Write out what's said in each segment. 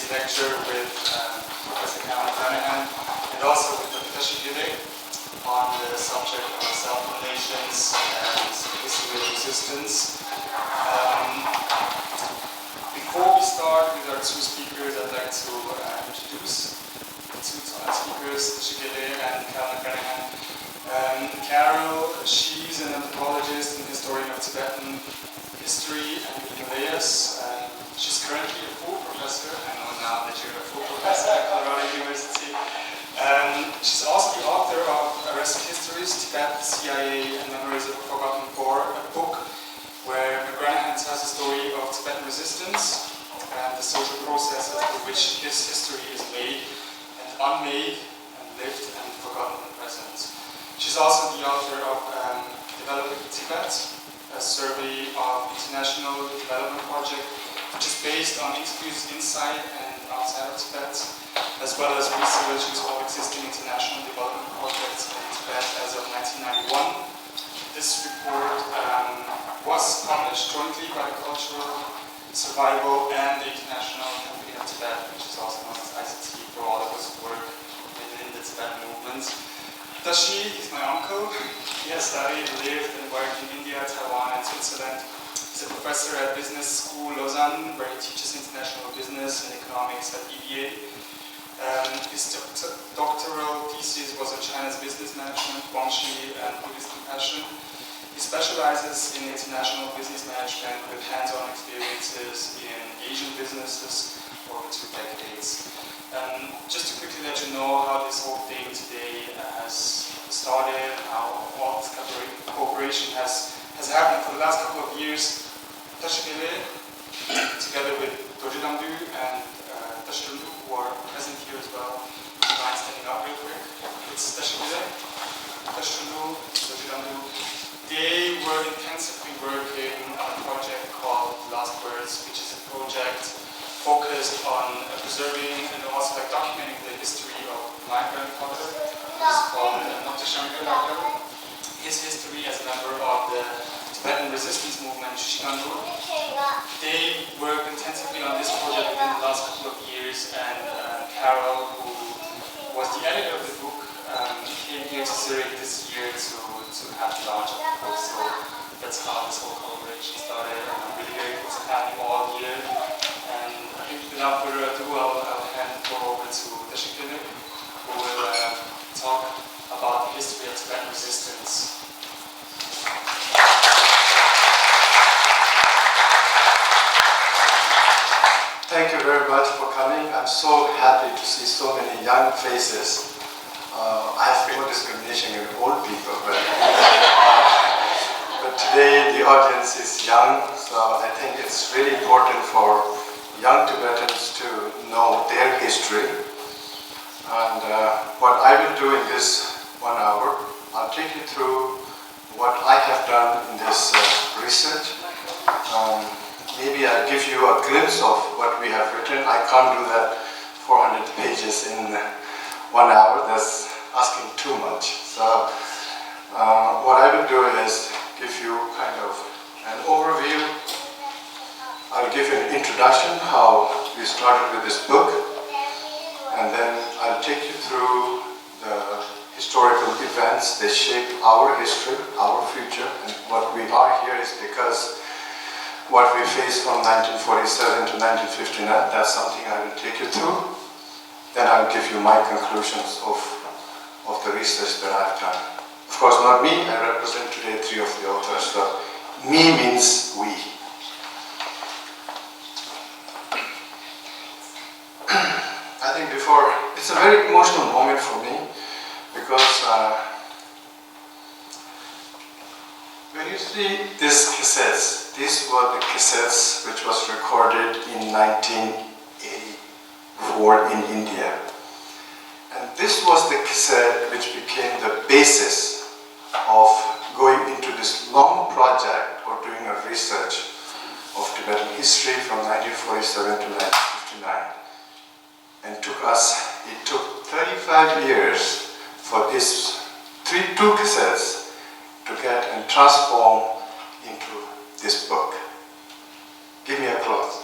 today's lecture with Professor Carole and also with Dr. Tashi on the subject of self-immolations and history of resistance. Before we start with our two speakers, I'd like to introduce the two speakers, Tashi and Carole McGranahan. Carole, she's an anthropologist and historian of Tibetan history and the Himalayas. She's currently a full professor. I know now that you're a full professor at Colorado University. She's also the author of Arrested Histories, Tibet, the CIA, and Memories of a Forgotten War, a book where McGranahan tells the story of Tibetan resistance and the social processes through which this history is made and unmade and lived and forgotten and present. She's also the author of Developing Tibet, a survey of international development project, which is based on interviews inside and outside of Tibet, as well as research into all existing international development projects in Tibet as of 1991. This report was published jointly by the Cultural Survival and the International Company of Tibet, which is also known as ICT, for all of us who work within the Tibetan movement. Tashi is my uncle. He has studied, lived, and worked in India, Taiwan, and Switzerland. He's a professor at Business School Lausanne, where he teaches international business and economics at EBA. His doctoral thesis was on China's business management, Guangxi, and Buddhist compassion. He specializes in international business management with hands-on experiences in Asian businesses for over 2 decades. Just to quickly let you know how this whole thing today has started, and how all this cooperation has happened for the last couple of years. Tashi, together with Dojidamdu and Tashi, who are present here as well, would you mind standing up real quick? It's Tashi, Dojidamdu. They were intensively working on a project called Last Words, which is a project focused on preserving and also documenting the history of my grandfather, who's called Dr. His history as a member of the Tibetan Resistance movement, Shishikandu. They worked intensively on this project within the last couple of years, and Carole, who was the editor of the book, came here to Zurich this year to have the launch of the book. So that's how this whole collaboration started, and I'm really grateful to have you all here. And I think without further ado, I'll hand the floor over to Tashi, who will talk about the history of Tibetan resistance. Thank you very much for coming. I'm so happy to see so many young faces. I have no discrimination in old people, but today the audience is young, so I think it's really important for young Tibetans to know their history. And what I will do in this 1 hour, I'll take you through what I have done in this research. Maybe I'll give you a glimpse of what we have written. I can't do that 400 pages in 1 hour. That's asking too much. So what I will do is give you kind of an overview. I'll give you an introduction, how we started with this book, and then I'll take you through the historical events that shape our history, our future, and what we are here is because what we faced from 1947 to 1959, that's something I will take you through. Then I'll give you my conclusions of the research that I've done. Of course, not me, I represent today 3 of the authors, so me means we. I think it's a very emotional moment for me, because when you see these cassettes, these were the cassettes which was recorded in 1984 in India. And this was the cassette which became the basis of going into this long project or doing a research of Tibetan history from 1947 to 1959. And it took 35 years for these 2 cassettes to get and transform into this book. Give me applause.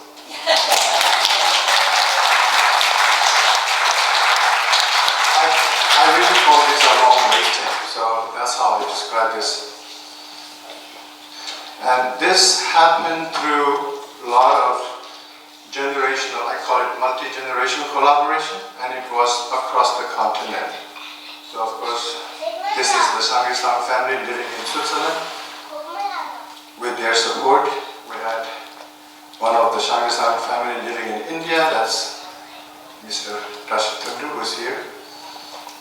happened through a lot of generational, I call it multi-generational collaboration, and it was across the continent. So of course, this is the Shangisang family living in Switzerland. With their support, we had one of the Shangisang family living in India, that's Mr. Tashi who is here.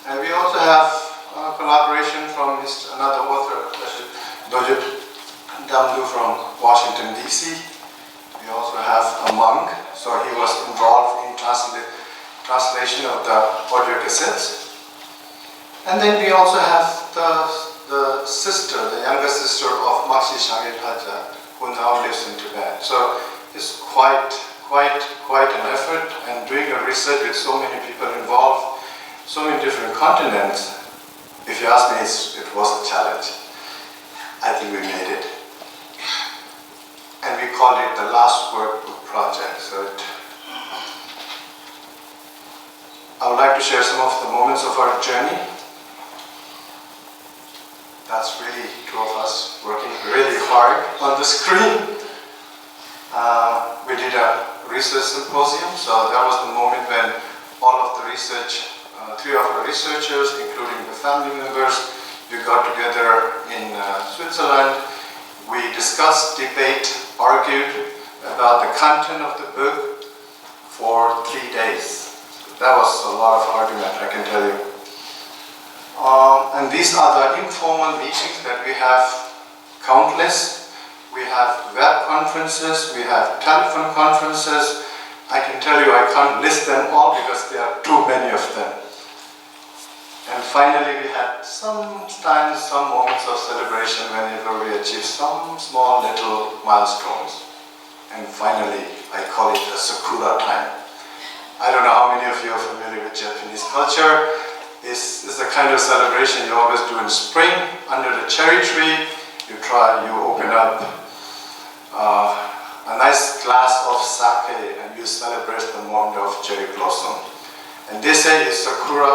And we also have collaboration from another author, Dojit Damdu from Washington, D.C. We also have a monk, so he was involved in translation of the audio cassettes. And then we also have the sister, the younger sister of Maxi Shangye Bhaja, who now lives in Tibet. So it's quite an effort, and doing a research with so many people involved, so many different continents. If you ask me, it was a challenge. I think we made it. And we called it the Last Workbook Project. So I would like to share some of the moments of our journey. That's really two of us working really hard on the screen. We did a research symposium, so that was the moment when all of the research, three of our researchers, including the family members, we got together in Switzerland. We discussed, debate, argued about the content of the book for 3 days. That was a lot of argument, I can tell you. And these are the informal meetings that we have, countless. We have web conferences, we have telephone conferences. I can tell you I can't list them all because there are too many of them. And finally we had sometimes some moments of celebration whenever we achieved some small little milestones. And finally I call it the Sakura time. I don't know how many of you are familiar with Japanese culture. It's the kind of celebration you always do in spring under the cherry tree. You open up a nice glass of sake and you celebrate the moment of cherry blossom. And they say it's Sakura.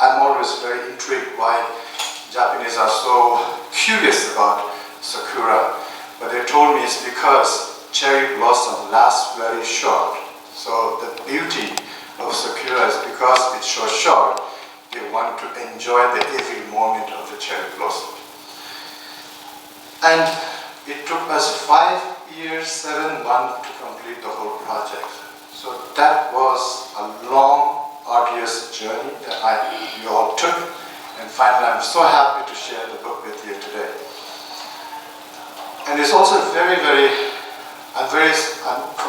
I'm always very intrigued why Japanese are so curious about Sakura. But they told me it's because cherry blossom lasts very short. So the beauty of Sakura is because it's so short, they want to enjoy the every moment of the cherry blossom. And it took us 5 years, 7 months to complete the whole project. So that was a long, arduous journey that we all took. And finally, I'm so happy to share the book with you today. And it's also from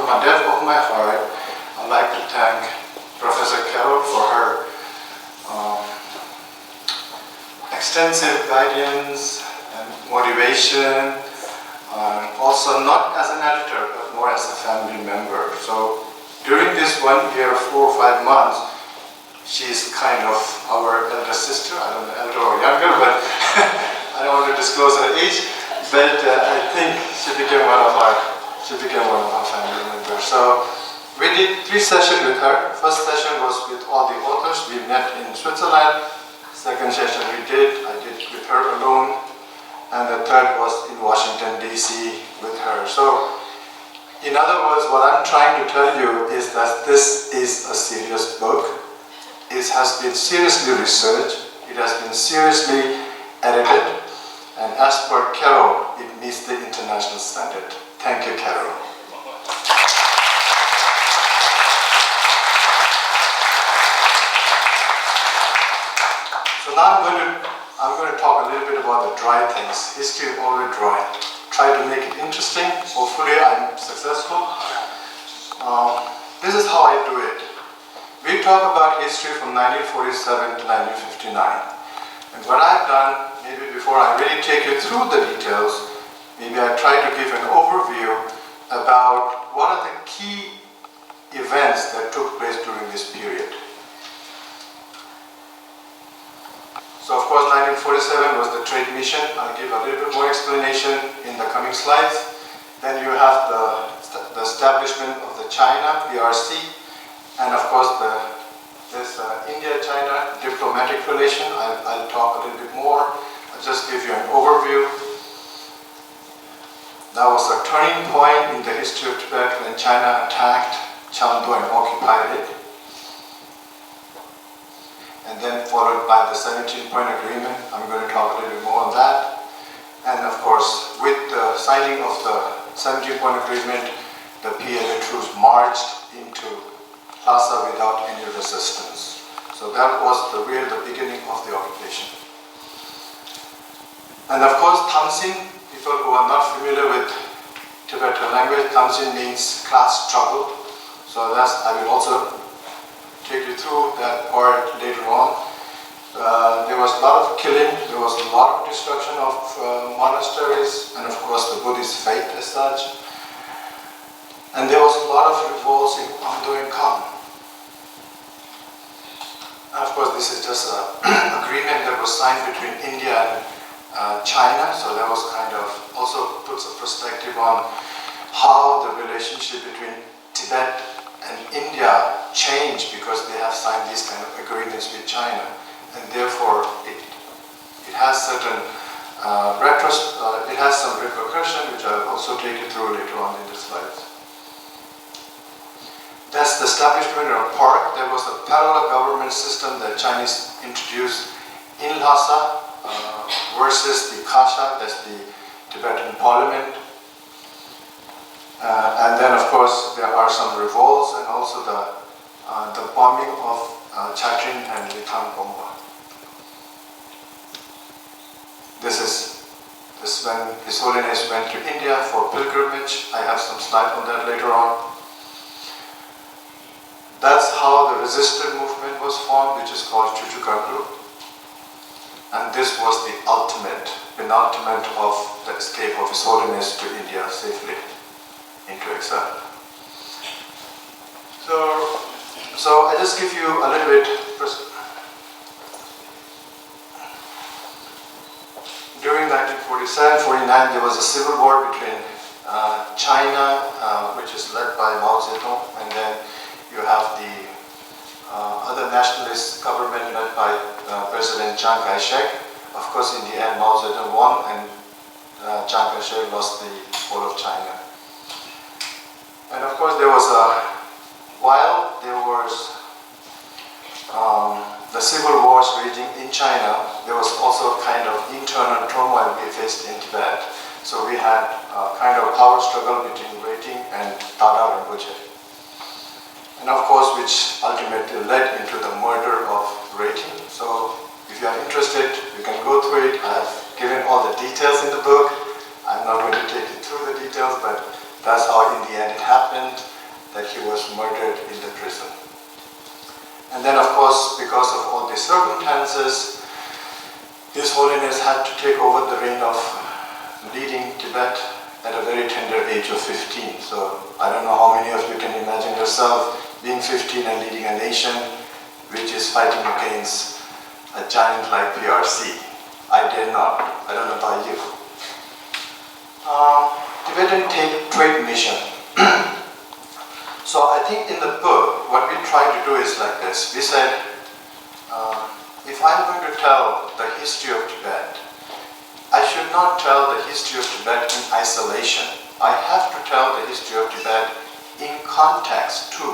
the depth of my heart, I'd like to thank Professor Carole for her extensive guidance and motivation, also not as an editor, but more as a family member. So during this 1 year, 4 or 5 months, she's kind of our elder sister. I don't know, elder or younger, but I don't want to disclose her age. But I think she became one of our family members. So we did 3 sessions with her. First session was with all the authors. We met in Switzerland. Second session I did with her alone. And the third was in Washington, D.C. with her. So, in other words, what I'm trying to tell you is that this is a serious book. It has been seriously researched. It has been seriously edited. And as per Carole, it meets the international standard. Thank you, Carole. So now I'm going to talk a little bit about the dry things. History is always dry. Try to make it interesting. Hopefully I'm successful. This is how I do it. We talk about history from 1947 to 1959. And what I've done, maybe before I really take you through the details, maybe I try to give an overview about what are the key events that took place during this period. So of course 1947 was the trade mission. I'll give a little bit more explanation in the coming slides. Then you have the establishment of the China, PRC, and of course this India-China diplomatic relation. I'll talk a little bit more. I'll just give you an overview. That was a turning point in the history of Tibet when China attacked Chengdu and occupied it. And then followed by the 17-point agreement. I'm going to talk a little bit more on that. And of course, with the signing of the 17-point agreement, the PLA troops marched into Lhasa without any resistance. So that was the beginning of the occupation. And of course, Tamsin, people who are not familiar with Tibetan language, Tamsin means class struggle. So I will also take you through that part later on. There was a lot of killing, there was a lot of destruction of monasteries, and of course the Buddhist faith as such. And there was a lot of revolts in Amdo and Kham. And of course this is just an agreement that was signed between India and China, so that was kind of also puts a perspective on how the relationship between Tibet and India changed because they have signed these kind of agreements with China, and therefore it has certain it has some repercussion, which I'll also take you through later on in the slides. That's the establishment of a park. There was a parallel government system that Chinese introduced in Lhasa versus the Kasha, that's the Tibetan parliament. And then, of course, there are some revolts and also the bombing of Chatrin and Litang Bomba. This is when His Holiness went to India for pilgrimage. I have some slides on that later on. That's how the resistance movement was formed, which is called Chuchukandu. And this was the penultimate of the escape of His Holiness to India safely into exile. So I just give you a little bit. During 1947-49, there was a civil war between China, which is led by Mao Zedong, and then you have the other nationalist government led by President Chiang Kai-shek. Of course, in the end, Mao Zedong won, and Chiang Kai-shek lost the whole of China. And of course, while there was the civil wars raging in China, there was also a kind of internal turmoil we faced in Tibet. So we had a kind of power struggle between Waiting and Dada Rinpoche. And of course, which ultimately led into the murder of Waiting. So if you are interested, you can go through it. I have given all the details in the book. I'm not going to take you through the details, but that's how in the end it happened, that he was murdered in the prison. And then of course, because of all these circumstances, His Holiness had to take over the reign of leading Tibet at a very tender age of 15. So I don't know how many of you can imagine yourself being 15 and leading a nation which is fighting against a giant like PRC. I dare not. I don't know about you. Tibetan Trade Mission. So I think in the book, what we try to do is like this. We said, if I'm going to tell the history of Tibet, I should not tell the history of Tibet in isolation. I have to tell the history of Tibet in context to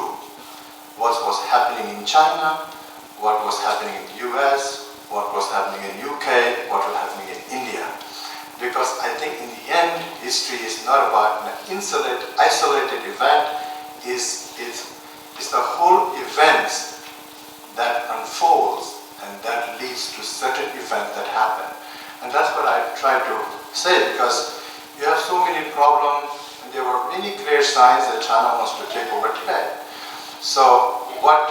what was happening in China, what was happening in the US, what was happening in UK, what was happening in India. Because I think in the end, history is not about an isolated event. It's the whole events that unfolds and that leads to certain events that happen. And that's what I try to say, because you have so many problems and there were many clear signs that China wants to take over Tibet. So what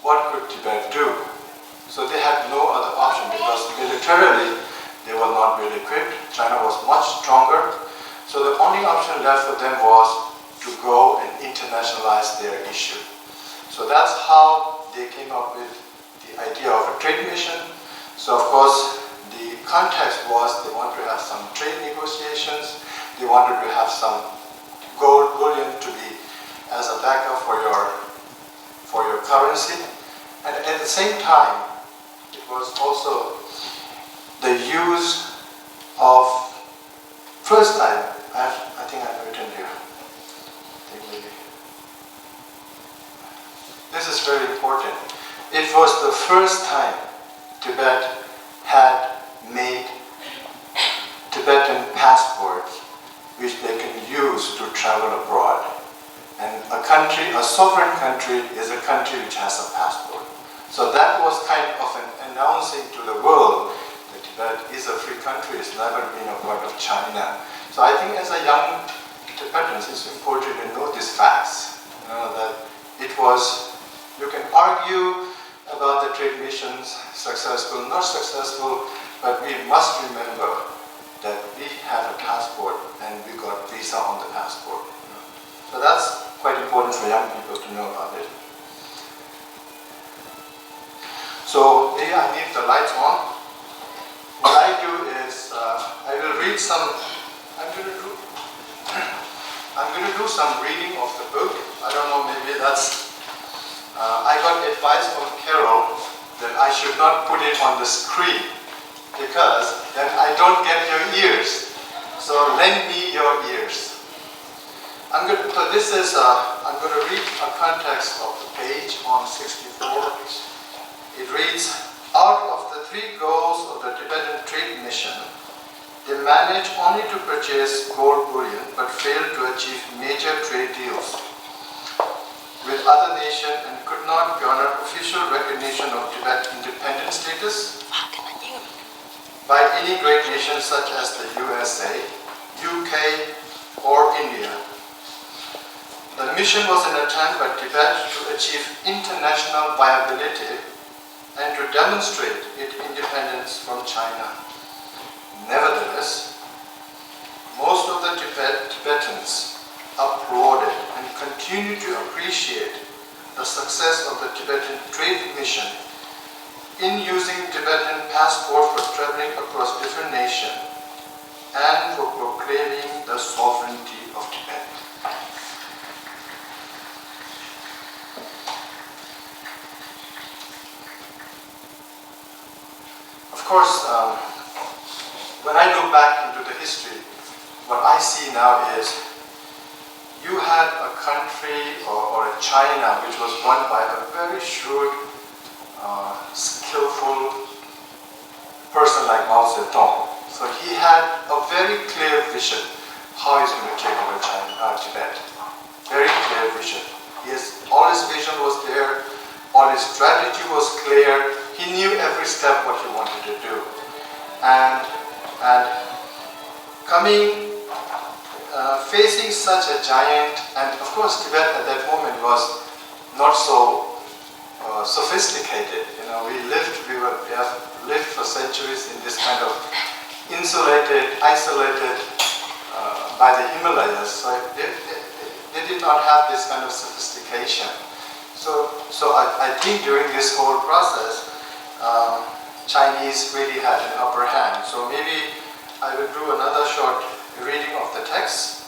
could Tibet do? So they had no other option, because militarily they were not well equipped. China was much stronger. So the only option left for them was to go and internationalize their issue. So that's how they came up with the idea of a trade mission. So of course, the context was they wanted to have some trade negotiations. They wanted to have some gold bullion to be as a backup for your currency. And at the same time, it was also the use of, first time, I think I've written here. This is very important. It was the first time Tibet had made Tibetan passports which they can use to travel abroad. And a country, a sovereign country, is a country which has a passport. So that was kind of an announcing to the world that Tibet is a free country, it's never been a part of China. So I think as a young Tibetans, it's important to know these facts. You know, that it was, you can argue about the trade missions, successful, not successful, but we must remember that we have a passport and we got visa on the passport. So that's quite important for young people to know about it. So maybe I leave the lights on. What I do is I will read some. I'm going to do some reading of the book. I don't know. Maybe that's. I got advice from Carole that I should not put it on the screen because then I don't get your ears. So lend me your ears. I'm going to read a context of the page on 64. It reads, out of the 3 goals of the Tibetan trade mission, they managed only to purchase gold bullion but failed to achieve major trade deals with other nations and could not garner official recognition of Tibet's independent status by any great nation such as the USA, UK, or India. The mission was an attempt by Tibet to achieve international viability and to demonstrate its independence from China. Nevertheless, most of the Tibetans applauded and continue to appreciate the success of the Tibetan trade mission in using Tibetan passport for traveling across different nations and for proclaiming the sovereignty of Tibet. Of course, when I look back into the history, what I see now is you had a country or a China which was run by a very shrewd, skillful person like Mao Zedong. So he had a very clear vision how he's going to take over Tibet. Very clear vision. All his vision was there, all his strategy was clear. He knew every step what he wanted to do. And facing such a giant, and of course Tibet at that moment was not so sophisticated. You know, we have lived for centuries in this kind of insulated, isolated by the Himalayas. So they did not have this kind of sophistication. So I think during this whole process, Chinese really had an upper hand. So maybe I will do another short reading of the text.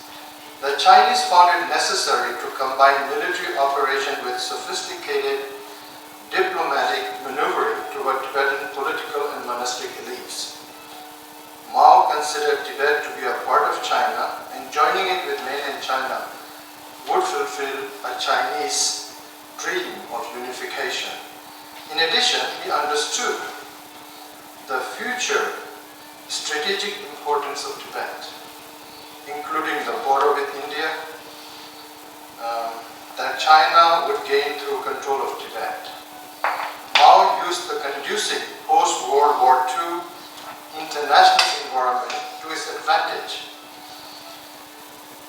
The Chinese found it necessary to combine military operation with sophisticated diplomatic maneuvering toward Tibetan political and monastic elites. Mao considered Tibet to be a part of China, and joining it with mainland China would fulfill a Chinese dream of unification. In addition, he understood the future strategic importance of Tibet, including the border with India, that China would gain through control of Tibet. Mao used the conducive post-World War II international environment to his advantage.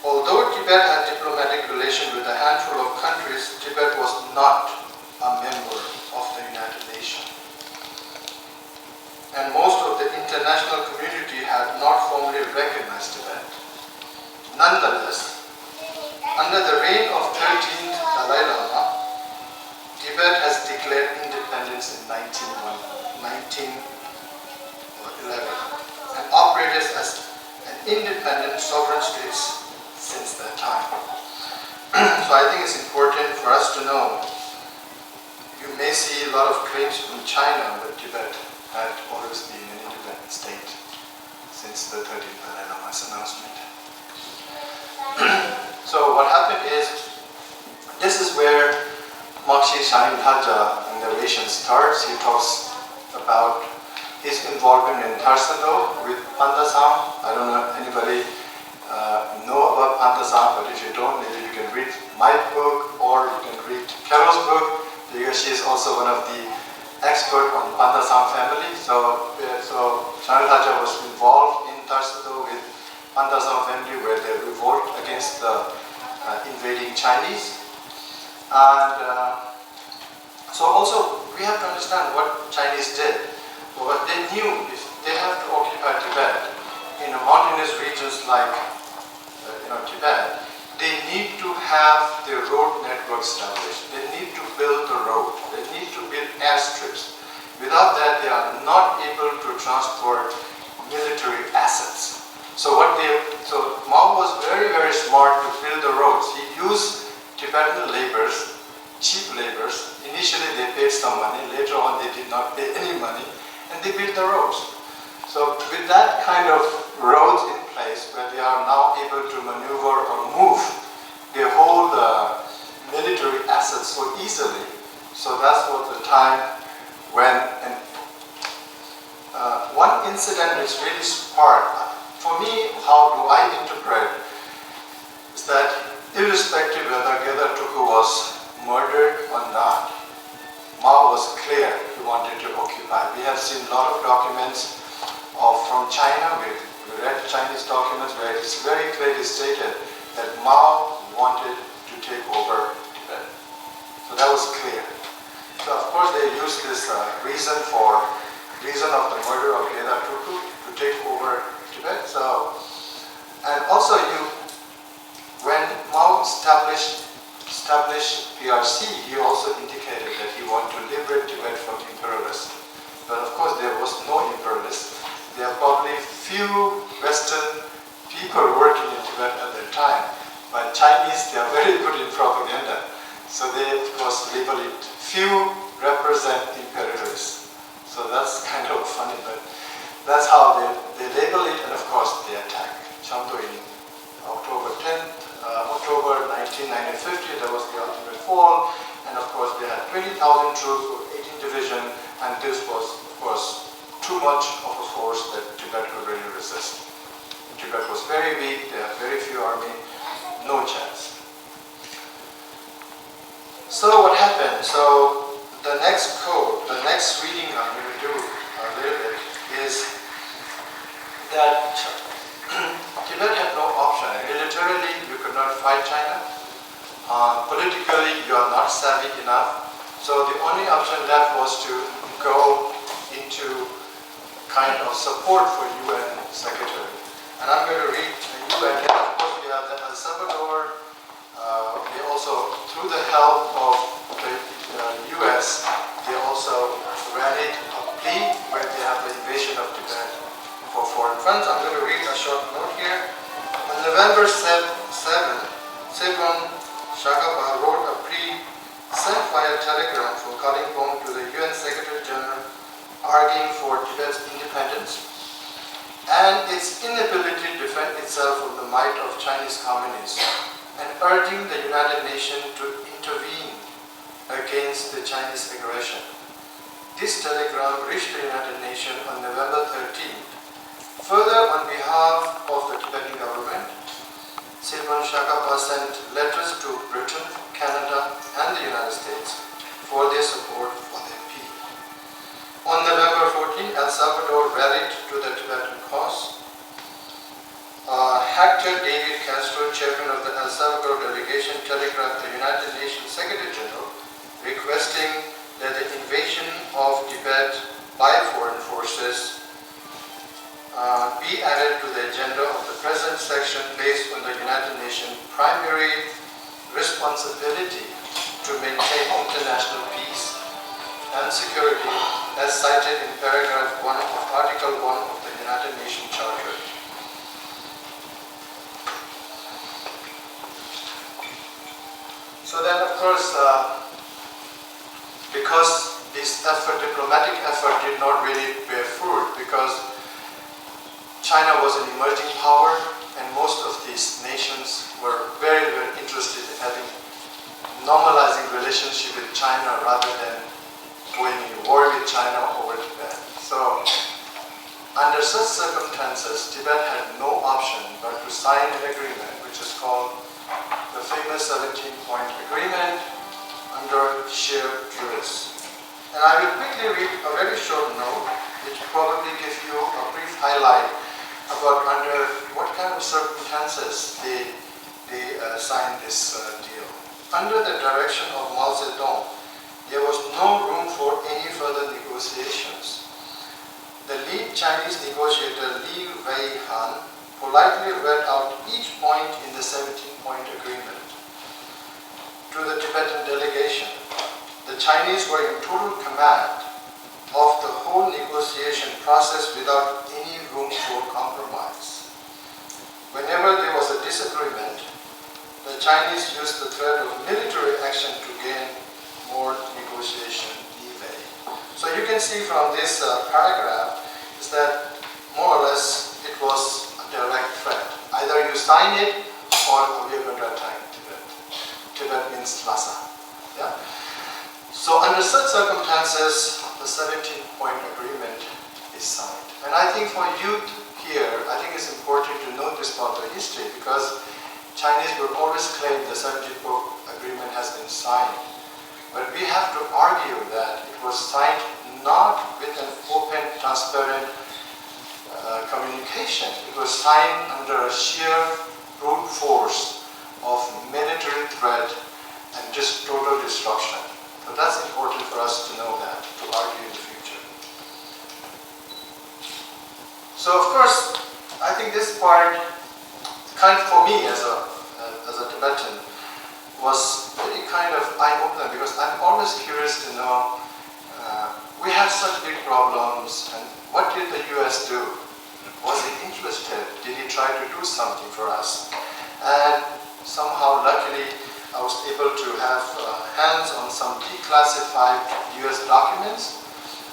Although Tibet had diplomatic relations with a handful of countries, Tibet was not a member of the United Nations. And most of the international community had not formally recognized Tibet. Nonetheless, under the reign of 13th Dalai Lama, Tibet has declared independence in 1911 and operated as an independent sovereign state since that time. So I think it's important for us to know, you may see a lot of claims from China, but Tibet had always been an independent state since the 13th Dalai Lama's announcement. So what happened is, this is where Makshi Shanilhaja narration starts. He talks about his involvement in Tarsado with Pandasam. I don't know if anybody know about Pandasam, but if you don't, maybe you can read my book or you can read Carole's book, because she is also one of the experts on Pandasam family. So Shanilhaja was involved in Tarsado with Pandasam family, where they revolt against the invading Chinese. And so also we have to understand what Chinese did. What they knew is they have to occupy Tibet in mountainous regions like Tibet. They need to have the road network established. They need to build the road. They need to build airstrips. Without that, they are not able to transport military assets. So Mao was very, very smart to build the roads. He used Tibetan laborers, cheap laborers. Initially they paid some money, later on they did not pay any money, and they built the roads. So with that kind of roads in place, where they are now able to maneuver or move their whole military assets so easily, so that's what the time when, and one incident which really sparked, for me, how do I interpret, is that irrespective whether Gedek Tuku was murdered or not, Mao was clear he wanted to occupy. We have seen a lot of documents from China. We read Chinese documents where it's very clearly stated that Mao wanted to take over Tibet. So that was clear. So of course they used this reason of the murder of Gedek Tuku to take over Tibet. So, and also when Mao established PRC, he also indicated that he wanted to liberate Tibet from imperialists. But of course there was no imperialist. There are probably few Western people working in Tibet at that time. But Chinese, they are very good in propaganda. So they of course label it, few represent imperialists. So that's kind of funny, but that's how they label it, and of course they attack Chamdo in October 10th, October 1950, that was the ultimate fall, and of course they had 20,000 troops with 18 division, and this was of course too much of a force that Tibet could really resist. Tibet was very weak, they had very few army, no chance. So what happened? So the next code, the next reading I'm going to do a little bit is that Tibet had no option. Militarily, you could not fight China. Politically, you are not savvy enough. So the only option left was to go into kind of support for UN Secretary. And I'm going to read the UN. And of course, we have the El Salvador. They also, through the help of the US, they also rallied a plea where they have the invasion of Tibet for foreign funds. I'm going to read a short note here. On November 7, Sebon Shagapa wrote a plea sent via telegram from Kalimpong to the UN Secretary General arguing for Tibet's independence and its inability to defend itself from the might of Chinese communists, and urging the United Nations to intervene against the Chinese aggression. This telegram reached the United Nations on November 13th. Further, on behalf of the Tibetan government, Sebon Shagapa sent letters to Britain, Canada, and the United States for their support for their plea. On November 14, El Salvador rallied to the Tibetan cause. Hector David Castro, chairman of the El Salvador delegation, telegraphed the United Nations Secretary General requesting that the invasion of Tibet by foreign forces be added to the agenda of the present section based on the United Nations primary responsibility to maintain international peace and security as cited in paragraph 1 of Article 1 of the United Nations Charter. So then of course, because this effort, diplomatic effort did not really bear fruit, because China was an emerging power, and most of these nations were very, very interested in having normalizing relationship with China rather than going in war with China over Tibet. So, under such circumstances, Tibet had no option but to sign an agreement which is called the famous 17-point agreement under shared duress. And I will quickly read a very short note which probably gives you a brief highlight about under what kind of circumstances they signed this deal. Under the direction of Mao Zedong, there was no room for any further negotiations. The lead Chinese negotiator Li Weihan politely read out each point in the 17-point agreement to the Tibetan delegation. The Chinese were in total command of the whole negotiation process without any room for compromise. Whenever there was a disagreement, the Chinese used the threat of military action to gain more negotiation leeway. So you can see from this paragraph is that more or less it was a direct threat. Either you sign it or we are going to attack Tibet. Tibet means Lhasa. Yeah? So under such circumstances, the 17-point agreement is signed. And I think for youth here, I think it's important to note this part of the history because Chinese will always claim the 17-point agreement has been signed. But we have to argue that it was signed not with an open, transparent communication. It was signed under a sheer brute force of military threat and just total destruction. So that's important for us to know that, to argue in the future. So of course, I think this part, kind of for me as a Tibetan, was really kind of eye-opener because I'm always curious to know, we have such big problems, and what did the US do? Was he interested? Did he try to do something for us? And somehow, luckily, I was able to have hands on some declassified US documents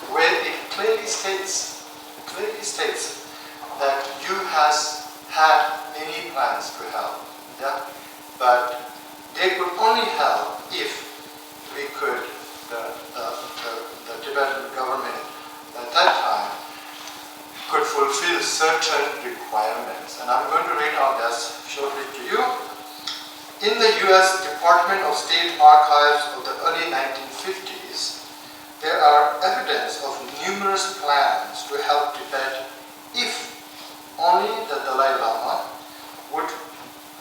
where it clearly states that US had many plans to help. Yeah? But they could only help if we could, the Tibetan government at that time could fulfill certain requirements. And I'm going to read out that shortly to you. In the US Department of State archives of the early 1950s, there are evidence of numerous plans to help Tibet if only the Dalai Lama would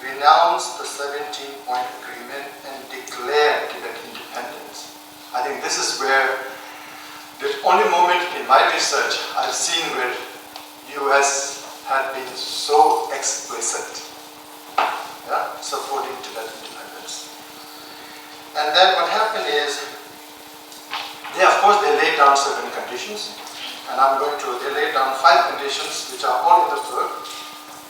renounce the 17-point agreement and declare Tibet independence. I think this is where the only moment in my research I've seen where US had been so explicit, supporting Tibet independence. And then what happened is, of course they laid down certain conditions, and they laid down 5 conditions which are all in the book.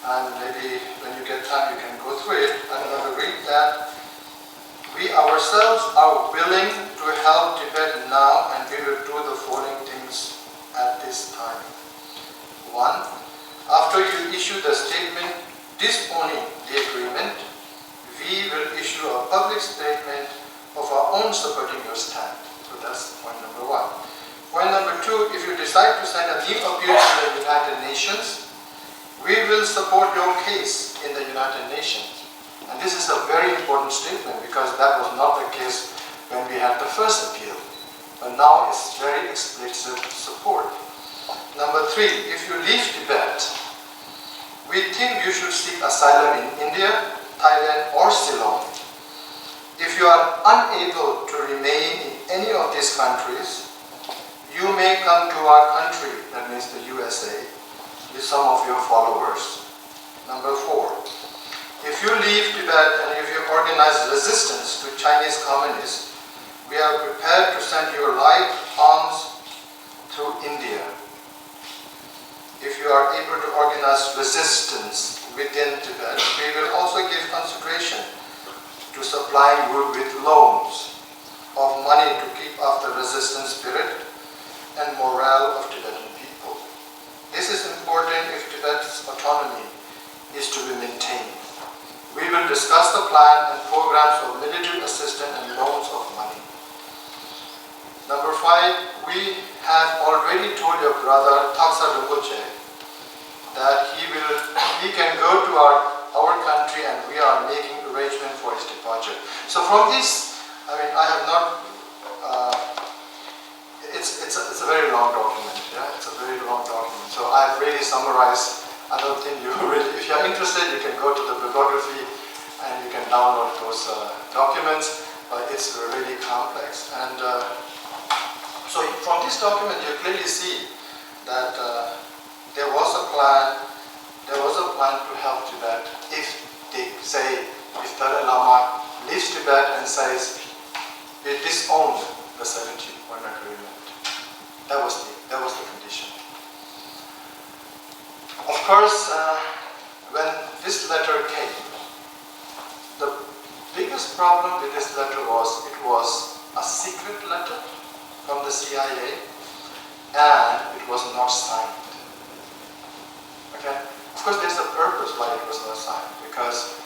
And maybe when you get time you can go through it. I'm going to read that. We ourselves are willing to help Tibet now, and we will do the following things at this time. 1. After you issue the statement disowning the agreement, we will issue a public statement of our own supporting your stand. So that's point number 1. Point number 2, if you decide to send a new appeal to the United Nations, we will support your case in the United Nations. And this is a very important statement because that was not the case when we had the first appeal. But now it's very explicit support. Number 3, if you leave Tibet, we think you should seek asylum in India, Thailand or Ceylon. If you are unable to remain in any of these countries, you may come to our country, that means the USA, with some of your followers. Number 4, if you leave Tibet and if you organize resistance to Chinese communists, we are prepared to send your light arms through India. If you are able to organize resistance within Tibet, we will also give consideration to supplying you with loans of money to keep up the resistance spirit and morale of Tibetan people. This is important if Tibet's autonomy is to be maintained. plan and programs of military assistance and loans of money. Number 5, we have already told your brother Taksa Rinpoche that he can go to our country and we are making arrangement for his departure. So from this, I mean, I have not, it's a very long document, yeah, it's a very long document. So I've really summarized. I don't think you really, if you're interested, you can go to the bibliography and you can download those documents, but it's really complex. And so from this document, you clearly see that there was a plan to help Tibet if they say, if Dalai Lama leaves Tibet and says, we disown the 17-point agreement. That was the condition. Of course, when this letter came, the biggest problem with this letter was it was a secret letter from the CIA and it was not signed. Okay? Of course, there's a purpose why it was not signed, because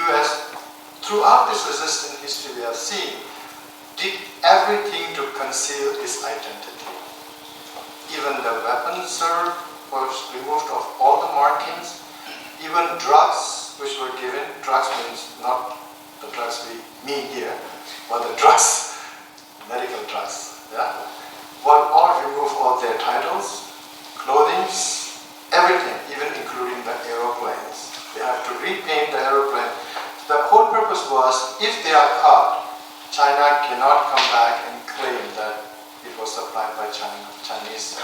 US, throughout this resistance history we have seen, did everything to conceal its identity. Even the weapons was removed of all the markings. Even drugs which were given, drugs means not the drugs we mean here, but the drugs, medical drugs, yeah, were all removed of their titles, clothing, everything, even including the aeroplanes. They have to repaint the aeroplane. The whole purpose was, if they are caught, China cannot come back and claim that it was supplied by Chinese.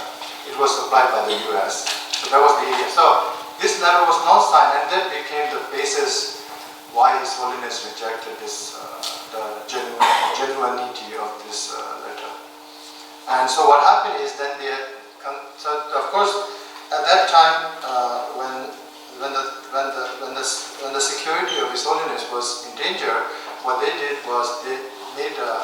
It was supplied by the US. So that was the idea. So this letter was not signed, and that became the basis why His Holiness rejected this, the genuinity of this letter. And so what happened is then they had so of course at that time when the security of His Holiness was in danger, what they did was they made an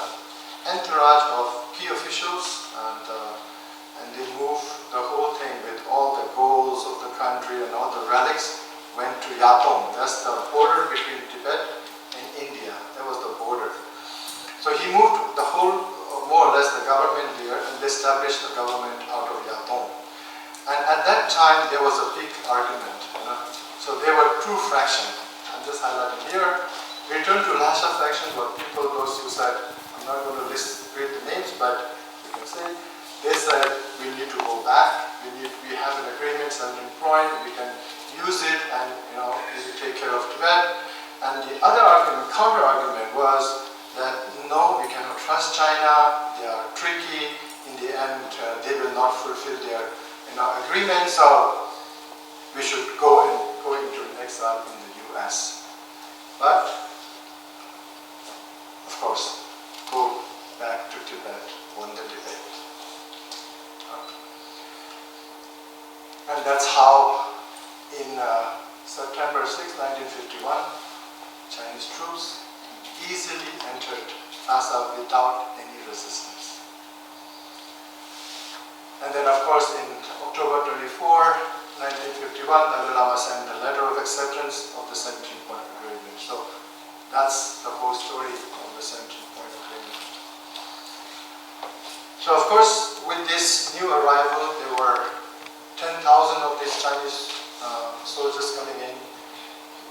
entourage of key officials and they moved the whole thing with all the goals of the country and all the relics went to Yatong. That's the border between Tibet and India. That was the border. So he moved the whole, more or less, the government there and established the government out of Yatong. And at that time there was a big argument. So there were two factions. I'm just highlighting here. Return to Lhasa faction were people, those who said, I'm not going to read the names, but you can say, they said we need to go back. We have an agreement, 17 point, we can use it and we will take care of Tibet. And the other argument, counter argument was that no, we cannot trust China, they are tricky, in the end they will not fulfill their agreement, so we should go into exile in the US. But, of course, go back to Tibet, won the debate. And that's how in September 6, 1951, Chinese troops easily entered Lhasa without any resistance. And then of course in October 24, 1951, Dalai Lama sent a letter of acceptance of the 17-point agreement. So that's the whole story of the 17-point agreement. So of course with this new arrival, there were 10,000 of these Chinese soldiers coming in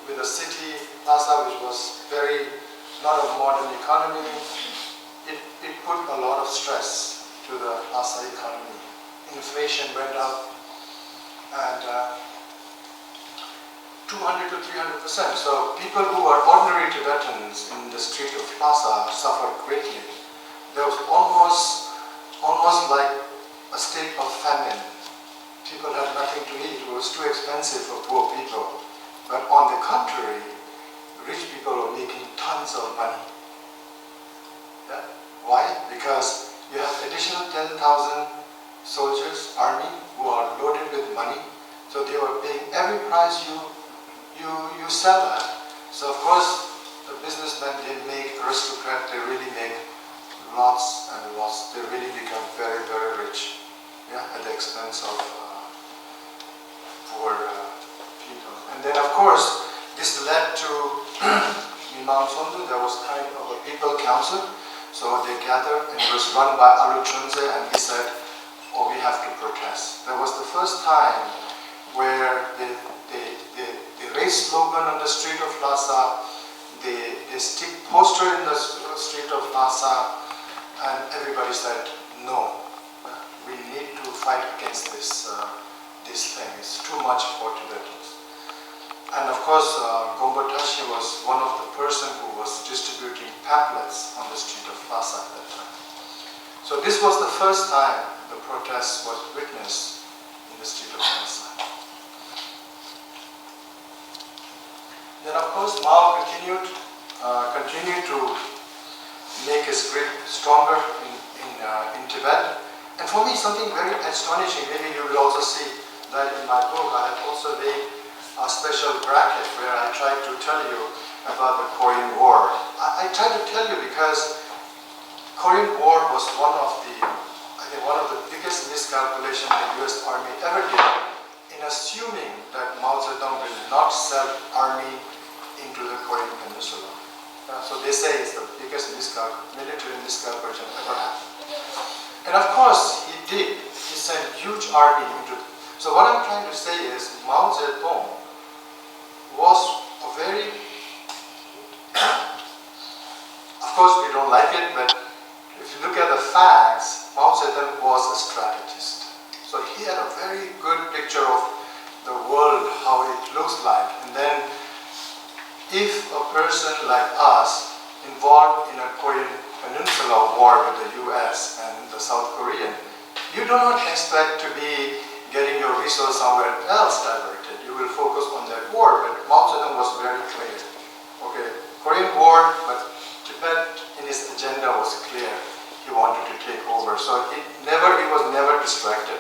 with a city, Lhasa, which was not a modern economy. It put a lot of stress to the Lhasa economy. Inflation went up and 200 to 300%. So people who are ordinary Tibetans in the street of Lhasa suffered greatly. There was almost like a state of famine. People had nothing to eat. It was too expensive for poor people. But on the contrary, rich people were making tons of money. Yeah? Why? Because you have additional 10,000 soldiers, army, who are loaded with money. So they were paying every price you sell at. So of course, the businessmen, they make aristocrats, they really make lots and lots. They really become very, very rich, yeah, at the expense of poor people. And then of course, this led to Council. So they gathered, and it was run by Alu Chunze, and he said, oh, we have to protest. That was the first time where they raised slogan on the street of Lhasa, they stick poster in the street of Lhasa, and everybody said, no, we need to fight against this thing. It's too much for Tibetans. And of course, Tashi was one of the person who was distributing pamphlets on the street of Lhasa at that time. So this was the first time the protest was witnessed in the street of Lhasa. Then of course Mao continued to make his grip stronger in Tibet. And for me, something very astonishing, maybe you will also see that in my book, I have also made a special bracket where I try to tell you about the Korean War. I try to tell you because Korean War was one of the biggest miscalculations the US Army ever did in assuming that Mao Zedong will not send army into the Korean Peninsula. So they say it's the biggest military miscalculation ever happened. And of course, he did. He sent huge army into. So what I'm trying to say is, Mao Zedong was a very. Of course, we don't like it, but if you look at the facts, Mao Zedong was a strategist. So he had a very good picture of the world, how it looks like, and then. If a person like us involved in a Korean Peninsula war with the US and the South Korean, you do not expect to be getting your resource somewhere else diverted. You will focus on that war, but Mao Zedong was very clear. Okay, Korean war, but Tibet in his agenda was clear. He wanted to take over, so he was never distracted.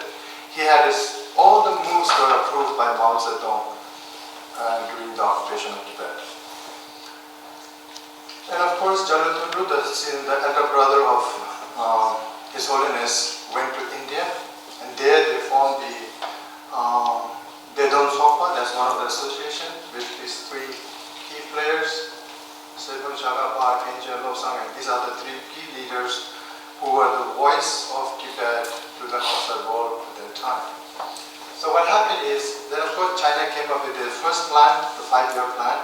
He had all the moves were approved by Mao Zedong during the occupation of Tibet. And of course, Jalutundru, the elder brother of His Holiness, went to India, and there they formed the Dedon Sopa, that's one of the association, with these three key players, Sedon Shagapa, Kenja, Losang, and these are the three key leaders who were the voice of Tibet to the outside world at that time. So what happened is, then of course China came up with their first plan, the 5-year plan.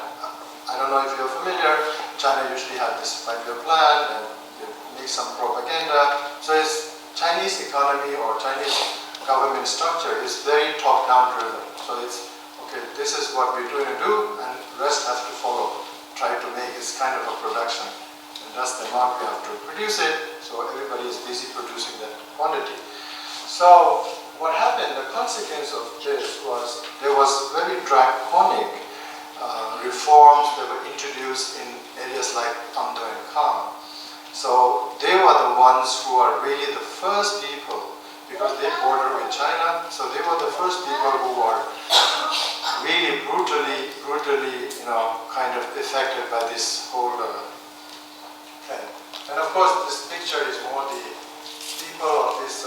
I don't know if you're familiar, China usually has this 5-year plan and they make some propaganda. So it's Chinese economy or Chinese government structure is very top-down driven. So it's, okay, this is what we're going to do and the rest has to follow. Try to make this kind of a production. And that's the amount we have to produce it, so everybody is busy producing that quantity. So what happened, the consequence of this was there was very draconic reforms that were introduced in areas like Amdo and Kham. So they were the ones who are really the first people, because they border with China, so they were the first people who were really brutally, kind of affected by this whole thing. And of course, this picture is more the people of this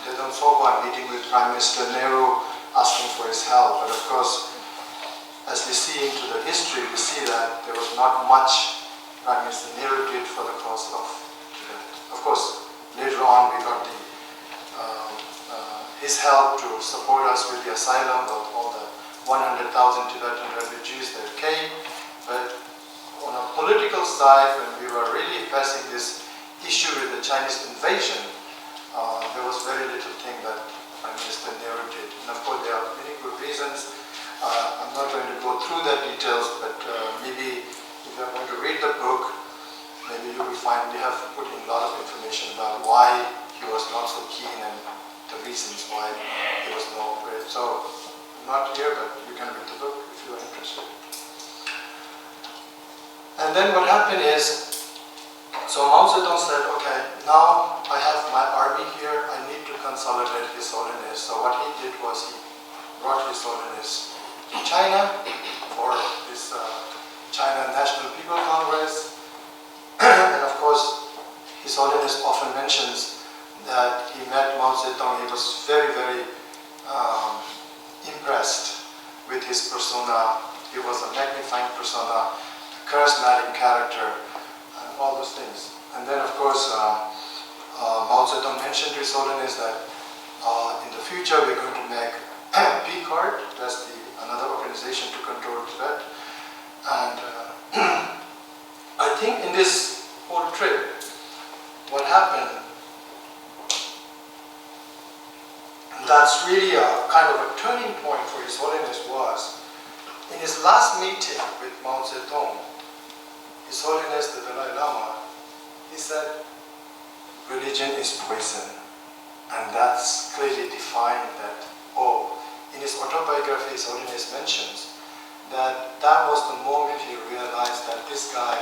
Dedon Sopa meeting with Prime Minister Nehru, asking for his help. But of course, as we see into the history, we see that there was not much Prime Minister Nehru did for the cause of Tibet. Of course, later on we got his help to support us with the asylum of all the 100,000 Tibetan refugees that came. But on a political side, when we were really facing this issue with the Chinese invasion, there was very little thing that Prime Minister Nehru did. And of course, there are many good reasons. I'm not going to go through the details, but maybe if you're going to read the book, maybe you will find we have put in a lot of information about why he was not so keen and the reasons why he was no great. So, I'm not here, but you can read the book if you're interested. And then what happened is, so Mao Zedong said, okay, now I have my army here, I need to consolidate His Holiness. So what he did was he brought His Holiness to China for this China National People Congress. And of course, His Holiness often mentions that he met Mao Zedong. He was very, very impressed with his persona. He was a magnifying persona, a charismatic character. all those things. And then, of course, Mao Zedong mentioned to His Holiness that in the future we're going to make PCART, that's another organization to control Tibet. And I think in this whole trip, what happened, that's really a kind of a turning point for His Holiness was, in his last meeting with Mao Zedong, His Holiness the Dalai Lama, he said, religion is poison. And that's clearly defined that, in his autobiography, His Holiness mentions that that was the moment he realized that this guy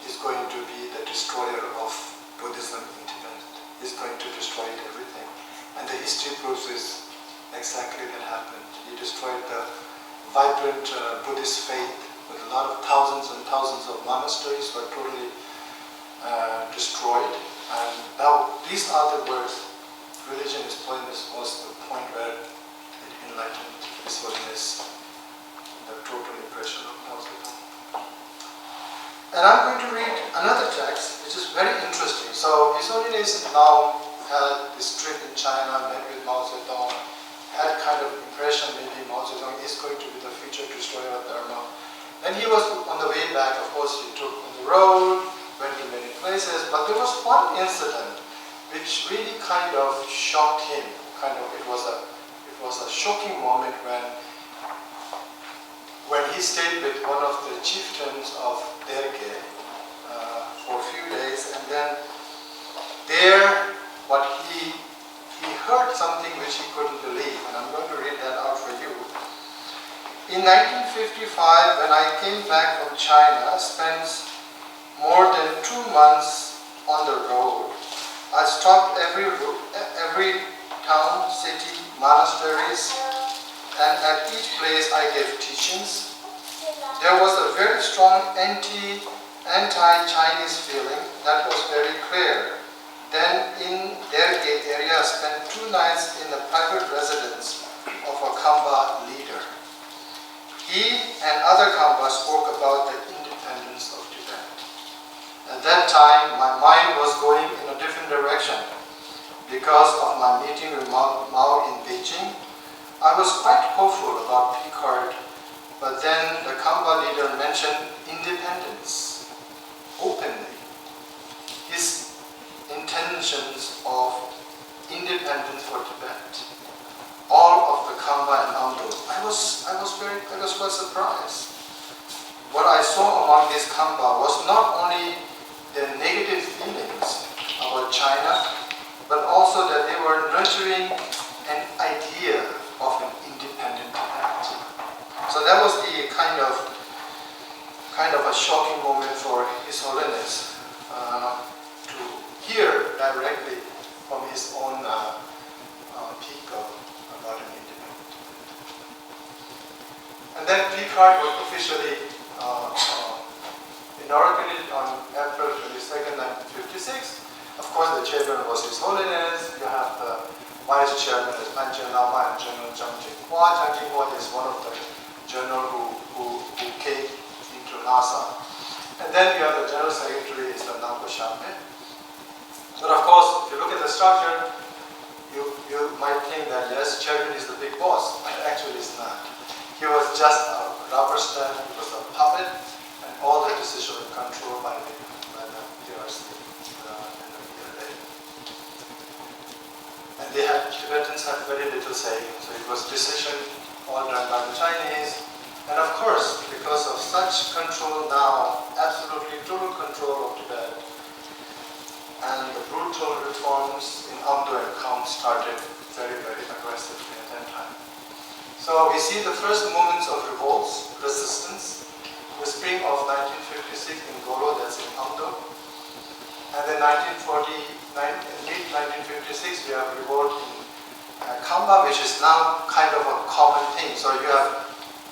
is going to be the destroyer of Buddhism in Tibet. He's going to destroy everything. And the history proves this exactly that happened. He destroyed the vibrant Buddhist faith with a lot of thousands and thousands of monasteries were totally destroyed. And now these are the words. Religion is pointless was the point where it enlightened His Holiness the total impression of Mao Zedong. And I'm going to read another text which is very interesting. So His Holiness now had this trip in China, met with Mao Zedong, had kind of impression maybe Mao Zedong is going to be the future destroyer of Dharma. Then he was on the way back, of course he took on the road, went to many places, but there was one incident which really kind of shocked him. It was a shocking moment when he stayed with one of the chieftains of Derge for a few days, and then there he heard something which he couldn't believe, and I'm going to read that out for you. In 1955, when I came back from China, I spent more than 2 months on the road. I stopped every town, city, monasteries, and at each place I gave teachings. There was a very strong anti-Chinese feeling that was very clear. Then in Derge area, I spent 2 nights in the private residence of a Khamba leader. He and other Khambas spoke about the independence of Tibet. At that time, my mind was going in a different direction. Because of my meeting with Mao in Beijing, I was quite hopeful about PCART, but then the Khamba leader mentioned independence openly. His intentions of independence for Tibet. All of the Khamba and Amdo. I was quite surprised. What I saw among these Khamba was not only their negative feelings about China, but also that they were nurturing an idea of an independent Tibet. So that was the kind of a shocking moment for His Holiness to hear directly from his own people about an independent Tibet. And then PCART was officially inaugurated on April 22nd, 1956. Of course, the chairman was His Holiness. You have the vice chairman as Panchen Lama and General Zhang Jinghua. Zhang Jinghua is one of the general who came into Lhasa. And then you have the general secretary is the Nampo Shampe. But of course, if you look at the structure, you might think that yes, chairman is the big boss, but actually it's not. He was just a rubber stamp, he was a puppet, and all the decisions were controlled by the PRC. And Tibetans had very little say, so it was decision all done by the Chinese. And of course, because of such control now, absolutely total control of Tibet, and the brutal reforms in Amdo and Kham started very, very aggressively at that time. So we see the first moments of revolts, resistance, the spring of 1956 in Golo, that's in Amdo. And then mid-1956, we have revolt in Khamba, which is now kind of a common thing. So you have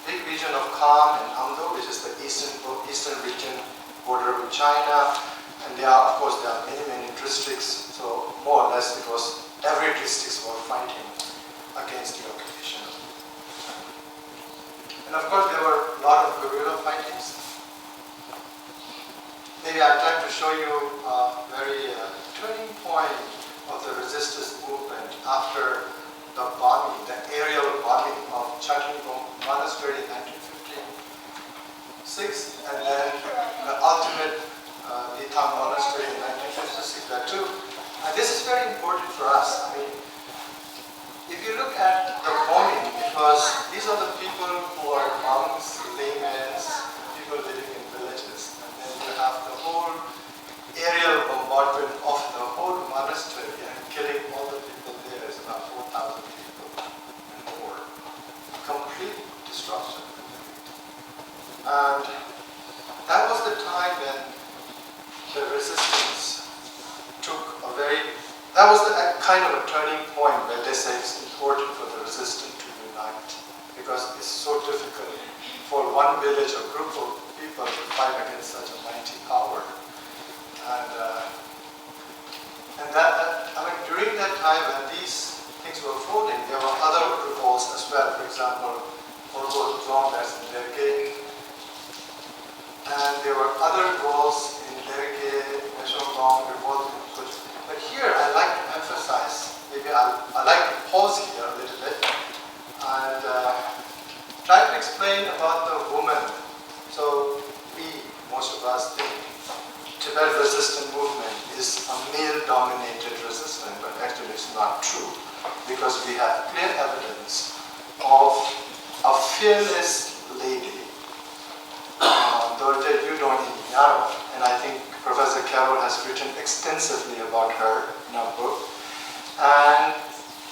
big region of Kham and Amdo, which is the eastern region border with China. And there are, of course, there are many, many districts. So more or less, it was every district was fighting against the occupation. And of course, there were a lot of guerrilla fightings. maybe I'd like to show you a very turning point of the resistance movement after the bombing, the aerial bombing of Chutney Monastery in 1956, and then the ultimate Lithang Monastery in 1956, that too. And this is very important for us. I mean, if you look at the bombing, these are the people who are monks, laymen, people living in villages. And then you have the whole aerial bombardment of the whole monastery and killing all the people there. It's about 4,000 people and more. Complete destruction. And that was the time when the resistance took a that was a kind of a turning point where they say it's important for the resistance to unite, because it's so difficult for one village or group of people to fight against such a mighty power. And during that time when these things were folding, there were other revolts as well. For example, as in Gelek, and there were other revolts in Gelek, revolt. But here I'd like to emphasize, maybe I'd like to pause here a little bit and try to explain about the woman. So most of us think Tibetan Resistance movement is a male-dominated resistance, but actually it's not true, because we have clear evidence of a fearless lady, though you don't know, and I think Professor Carole has written extensively about her in her book. And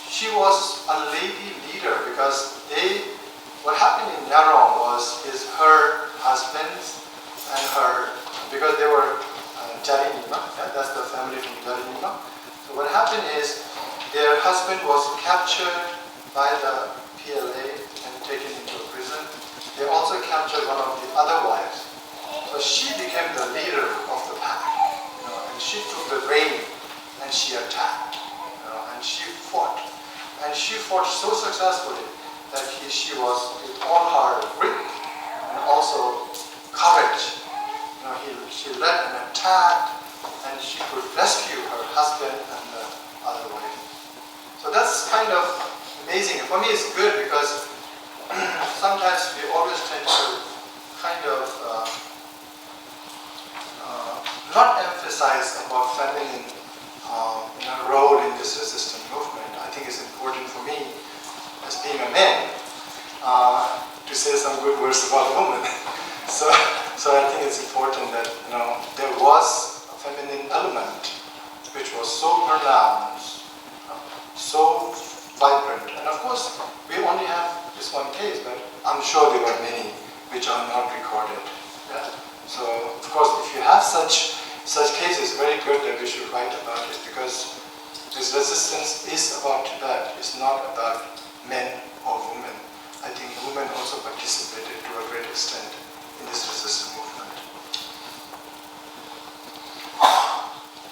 she was a lady leader, because what happened in Yarong was her husbands and her, because they were Jarinima, that's the family from Jarinima. So what happened is their husband was captured by the PLA and taken into a prison. They also captured one of the other wives. So she became the leader of the pack, and she took the reign and she attacked, and she fought. And she fought so successfully that she was, with all her grit and also courage, she led an attack and she could rescue her husband and the other wife. So that's kind of amazing. For me it's good, because sometimes we always tend to kind of not emphasize about feminine role in this resistance movement. I think it's important for me, as being a man, to say some good words about women. So I think it's important that there was a feminine element which was so pronounced, so vibrant. And of course, we only have this one case, but I'm sure there were many which are not recorded. Yeah? So of course, if you have such cases, very good that we should write about it, because this resistance is about Tibet. It's not about men or women. I think women also participated to a great extent in this resistance movement.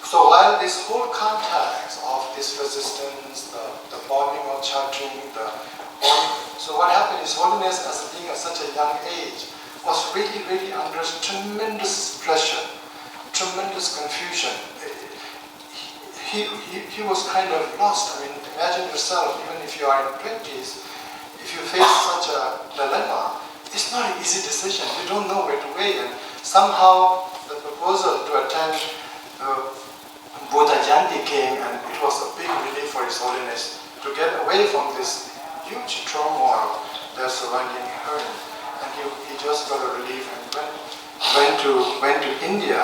So while this whole context of this resistance, the bombing of Chutney, so what happened is Holiness, as being at such a young age, was really, really under tremendous pressure, tremendous confusion. He was kind of lost. I mean, imagine yourself, even if you are in 20s, if you face such a dilemma, it's not an easy decision. You don't know where to weigh. And somehow the proposal to attend Buddha Jayanti came, and it was a big relief for His Holiness to get away from this huge turmoil that's surrounding her. And he just got a relief and went to India.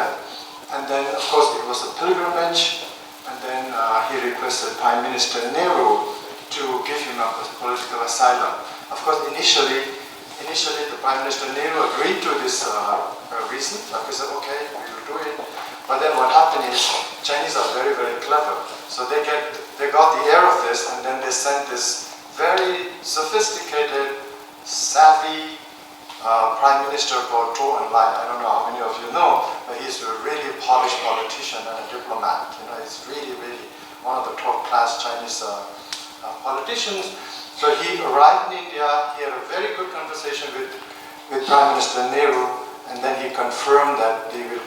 And then, of course, it was a pilgrimage. And then he requested Prime Minister Nehru to give him a political asylum. Of course, initially the Prime Minister Nehru agreed to this reason. Like we said, okay, we will do it. But then what happened is, Chinese are very, very clever. So they got the air of this, and then they sent this very sophisticated, savvy Prime Minister called Zhou Enlai. I don't know how many of you know, but he's a really polished politician and a diplomat. He's really, really one of the top-class Chinese politicians. So he arrived in India. He had a very good conversation with Prime Minister Nehru, and then he confirmed that they will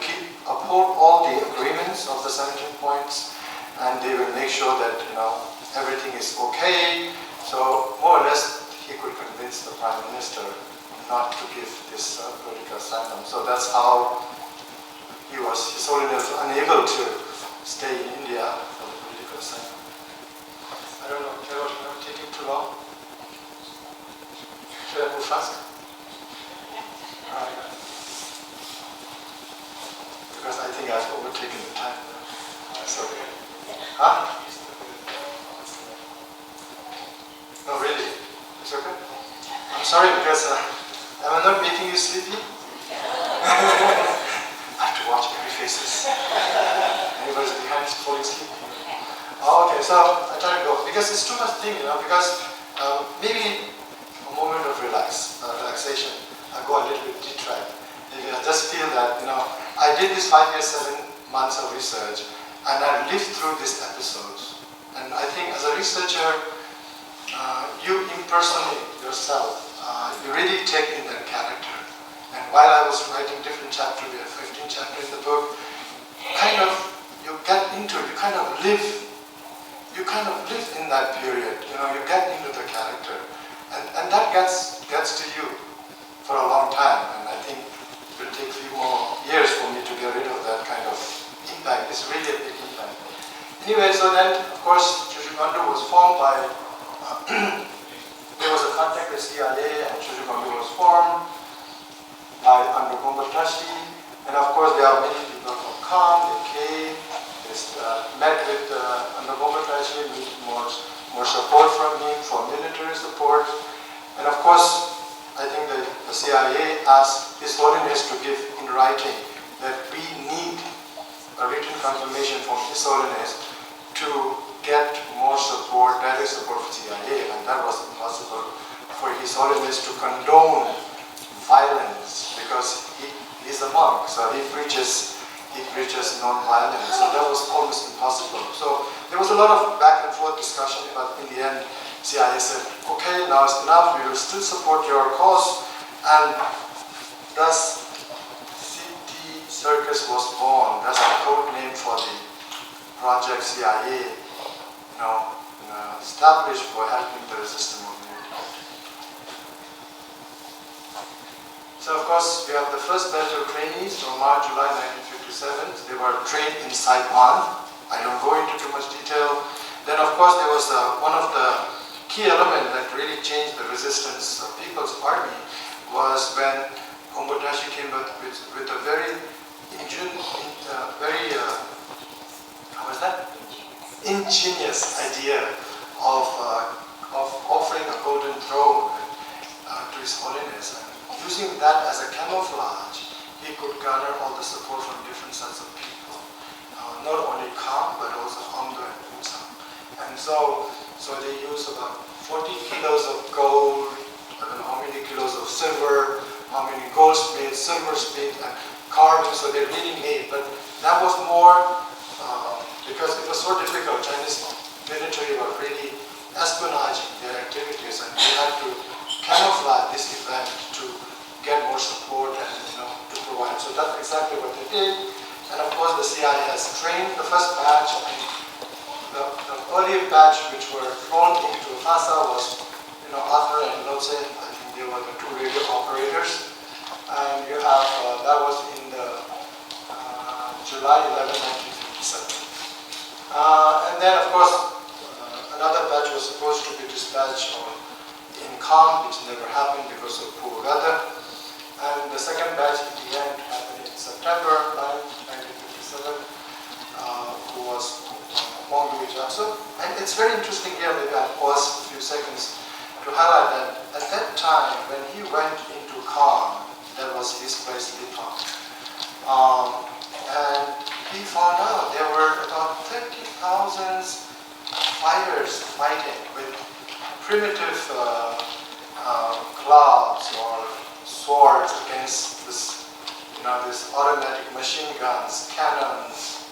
uphold all the agreements of the 17 points, and they will make sure that everything is okay. So more or less, he could convince the Prime Minister not to give this political asylum. So that's how His Holiness was unable to stay in India for the political asylum. I don't know, Carole, am I taking too long? Should I move fast? Alright. Because I think I've overtaken the time. That's okay. Huh? No, really? It's okay? I'm sorry because am I not making you sleepy? I have to watch every faces. Anybody's behind is falling asleep. Oh, okay, so I try to go because it's too much thing, because maybe a moment of relaxation, I go a little bit detract. Maybe I just feel that, I did this 5 years, 7 months of research, and I lived through these episodes. And I think as a researcher, you impersonate yourself. You really take in that character. And while I was writing different chapters, we have 15 chapters in the book, you get into it, you kind of live in that period, you get into the character. And that gets to you for a long time. And I think it will take a few more years for me to get rid of that kind of impact. It's really a big impact. Anyway, so then, of course, Chuchukandu was formed by there was a contact with CIA, and Chuchukandu was formed by under Tashi, and of course there are many people from KAM, they came, they met with under Tashi, need more support from him for military support, and of course I think the CIA asked His Holiness to give in writing that we need a written confirmation from His Holiness to get more support, direct support for CIA, and that was impossible for His Holiness to condone violence because he's a monk, so he preaches non-violence, so that was almost impossible. So there was a lot of back and forth discussion, but in the end, CIA said, okay, now it's enough, we will still support your cause, and thus City Circus was born. That's the code name for the project CIA, established for helping the resistance movement. So of course, we have the first batch of trainees from March, July 1957. They were trained in Saipan. I don't go into too much detail. Then of course, there was one of the key elements that really changed the resistance of People's Army was when Tashi came up with a very ingenious idea of offering a golden throne to His Holiness. And using that as a camouflage, he could garner all the support from different sets of people. Not only KAM, but also Amdo and Musang. And so they used about 40 kilos of gold, I don't know how many kilos of silver, how many goldsmith, silversmith, and carving, so they really made. But that was more because it was so difficult. Chinese military were really espionaging their activities, and they had to camouflage this event to get more support and to provide. So that's exactly what they did. And of course, the CIA has trained the first batch. The earlier batch, which were flown into Lhasa, was Arthur and Lotse. I think they were the two radio operators. And you have that was in the July 11, 1957. And then, of course, another batch was supposed to be dispatched in KAM, which never happened because of poor weather. And the second batch, in the end, happened in September 9, 1957, who was Mongdu Ijatsu. And it's very interesting here, maybe I'll pause a few seconds to highlight that at that time, when he went into KAM, that was his place, Lipang. And he found out there were about 30,000 fighters fighting with primitive clubs or swords against this, this automatic machine guns, cannons,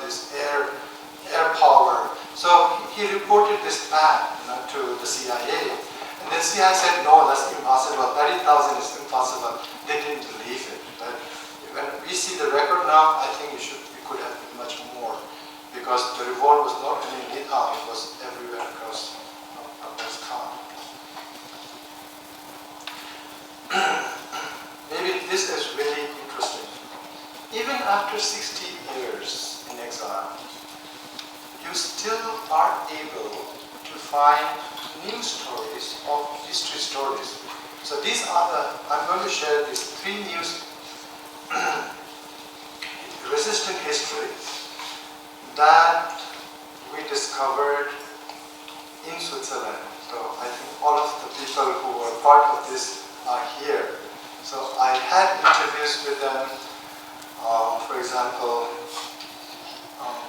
this air power. So he reported this back, to the CIA. And the CIA said, no, that's impossible. 30,000 is impossible. They didn't believe it. But we see the record now, I think we could have been much more, because the revolt was not only in Nepal, it was everywhere across town. Maybe this is really interesting. Even after 60 years in exile, you still are able to find new stories of history stories. So these are I'm going to share these 3 news resistant history that we discovered in Switzerland. So I think all of the people who were part of this are here. So I had interviews with them, for example,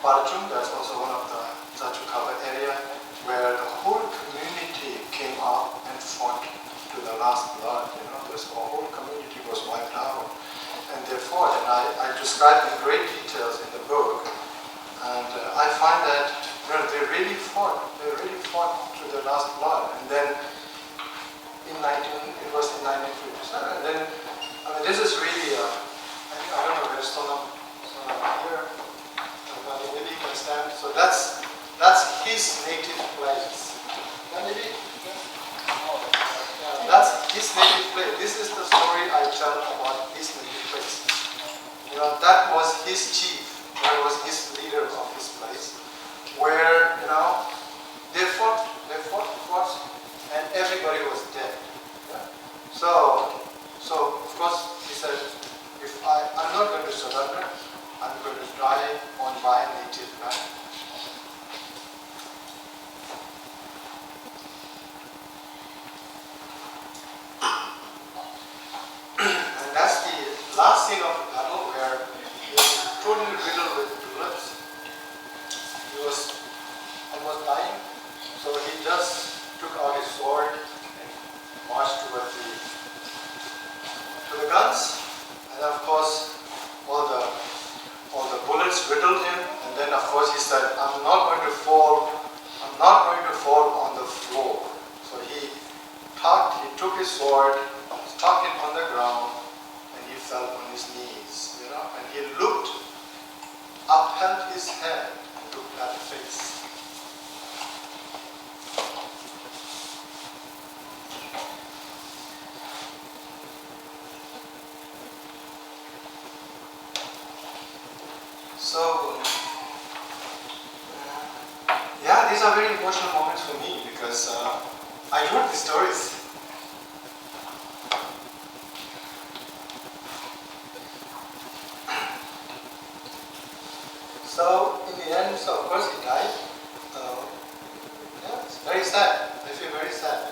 Parchung, that's also one of the Zachukava area, where the whole community came up and fought to the last blood. This whole community was wiped out, and they fought. And I described in great details in the book. And I find that they really fought. They really fought to the last blood. And then it was in 1957. And then, this is really. I don't know. There's someone here. Maybe you can stand. So that's his native place. Maybe. Yeah, that's his native place. This is the story I tell about his native place. That was his chief. That was his leader of his place. Where they fought, and everybody was dead. Yeah? So of course he said, I'm not going to surrender. I'm going to die on my native land. And that's the last scene of the battle where he was totally riddled with bullets. He was almost dying. So he just took out his sword and marched toward to the guns. And of course, all the bullets riddled him, and then of course he said, I'm not going to fall on the floor. So he took his sword, stuck it on the ground, and he fell on his knees, and he upheld his head, and looked at the face. So, yeah, these are very emotional moments for me because I wrote these stories. So, in the end, of course he died. Yeah, it's very sad. I feel very sad,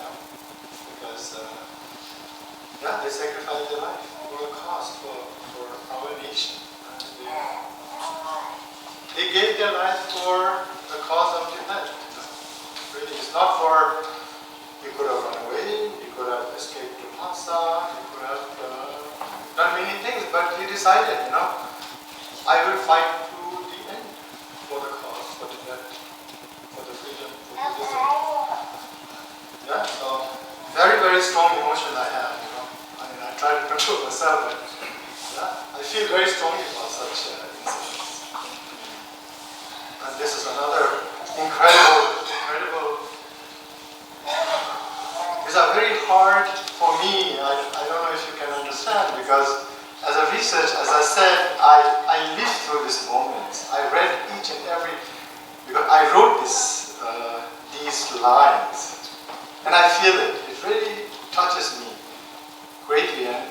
because they sacrificed their life for a cause, for our nation. They gave their life for the cause of Tibet. Really, it's not for, you could have run away, you could have escaped to Lhasa, you could have done many things, but he decided, I will fight to the end for the cause, for Tibet, for the freedom, for Buddhism. Yeah, so very, very strong emotion I have, I try to control myself, but I feel very strongly about such incidents. And this is another incredible. These are very hard for me. I don't know if you can understand, because as a research, as I said, I lived through these moments. I read each and every, because I wrote these lines, and I feel it. It really touches me greatly, and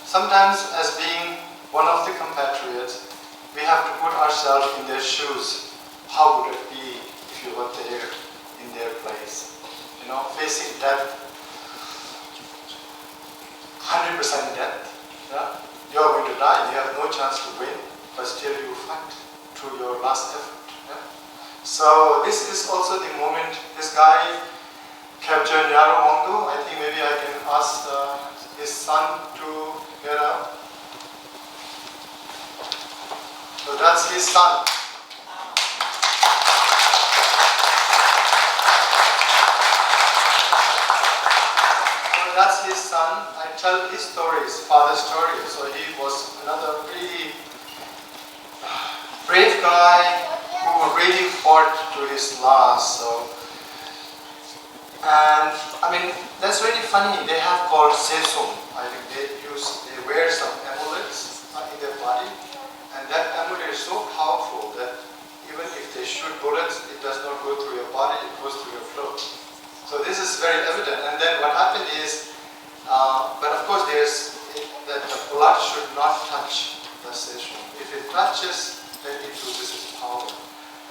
sometimes, as being one of the compatriots, we have to put ourselves in their shoes. How would it be if you were there in their place? Facing death, 100% death. Yeah? You are going to die, you have no chance to win, but still you fight through your last effort. Yeah? So this is also the moment this guy captured Nyaro Mongdu. I think maybe I can ask his son to get up. So that's his son. So that's his son. I tell his story, his father's story. So he was another really brave guy who really fought to his last. So, and I mean, that's really funny. They have called sesum. I think they wear some amulets in their body, and that amulet is so powerful that even if they shoot bullets, it does not go through your body, it goes through your throat. So this is very evident. And then what happened is, but of course there's that the blood should not touch the sesum. If it touches, then it loses its power.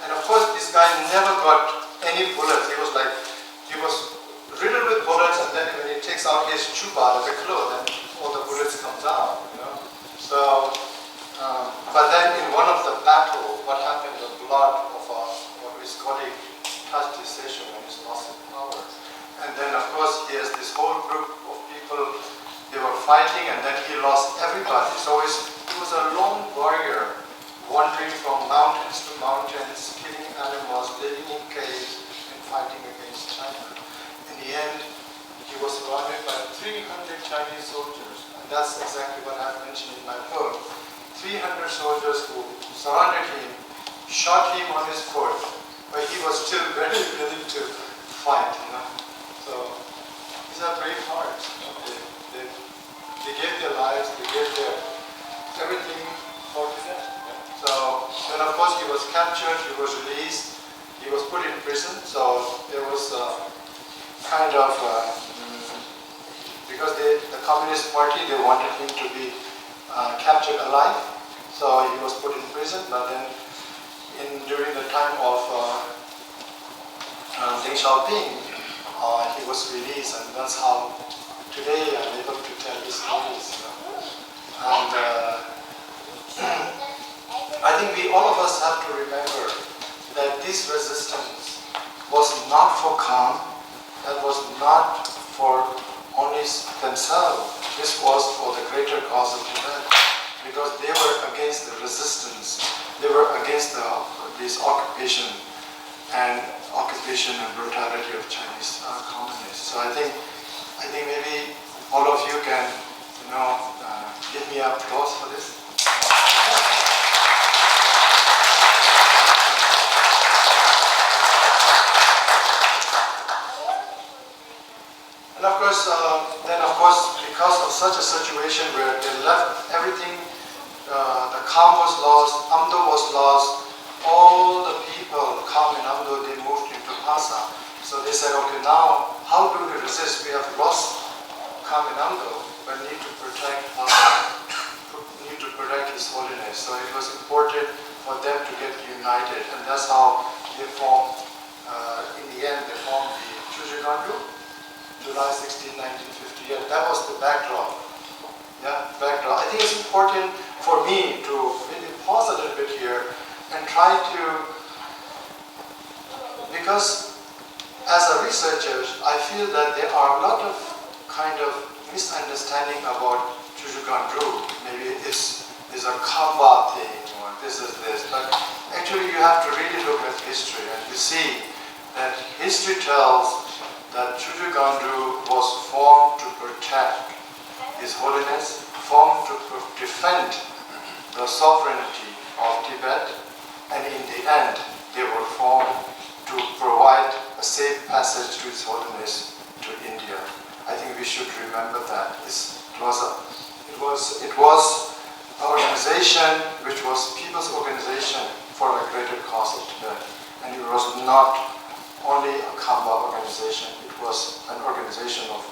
And of course this guy never got any bullets. He was riddled with bullets, and then when he takes out his chuba, the cloth, and all the bullets comes out, you know. So, but then in one of the battle, what happened, the blood of his colleague touched his session and he lost his power. And then of course he has this whole group of people, they were fighting, and then he lost everybody. So he was a lone warrior, wandering from mountains to mountains, killing animals, living in caves, and fighting against China. In the end, he was surrounded by 300 Chinese soldiers, and that's exactly what I've mentioned in my poem. 300 soldiers who surrounded him, shot him on his foot, but he was still very willing to fight, you know. So these are brave hearts. You know? They gave their lives, they gave their everything for Tibet. So then of course he was captured, he was released, he was put in prison. So there was kind of because the Communist Party, they wanted him to be captured alive. So he was put in prison, but then during the time of Deng Xiaoping, he was released, and that's how today I'm able to tell his stories. You know? And I think all of us have to remember that this resistance was not for calm, that was not for only themselves. This was for the greater cause of Tibet, because they were against the resistance, they were against this occupation and brutality of Chinese communists. So I think maybe all of you can, you know, give me applause for this. And of course, because of such a situation where they left everything, the Kham was lost, Amdo was lost, all the people, Kham and Amdo, they moved into Lhasa. So they said, okay, now how do we resist? We have lost Kham and Amdo, but need to protect Lhasa, need to protect His Holiness. So it was important for them to get united, and that's how they formed, in the end, they formed the Chujigandu, July 16, 1958. That was the backdrop. Yeah, backdrop. I think it's important for me to maybe pause a little bit here and try to, because as a researcher, I feel that there are a lot of kind of misunderstanding about Chujigandu. Maybe it's a Kamba thing, or this is this, but actually you have to really look at history, and you see that history tells that Chujigandu was formed to protect His Holiness, formed to defend the sovereignty of Tibet, and in the end, they were formed to provide a safe passage to His Holiness to India. I think we should remember that. It was an organization which was people's organization for a greater cause of Tibet, and it was not only a Kamba organization, it was an organization of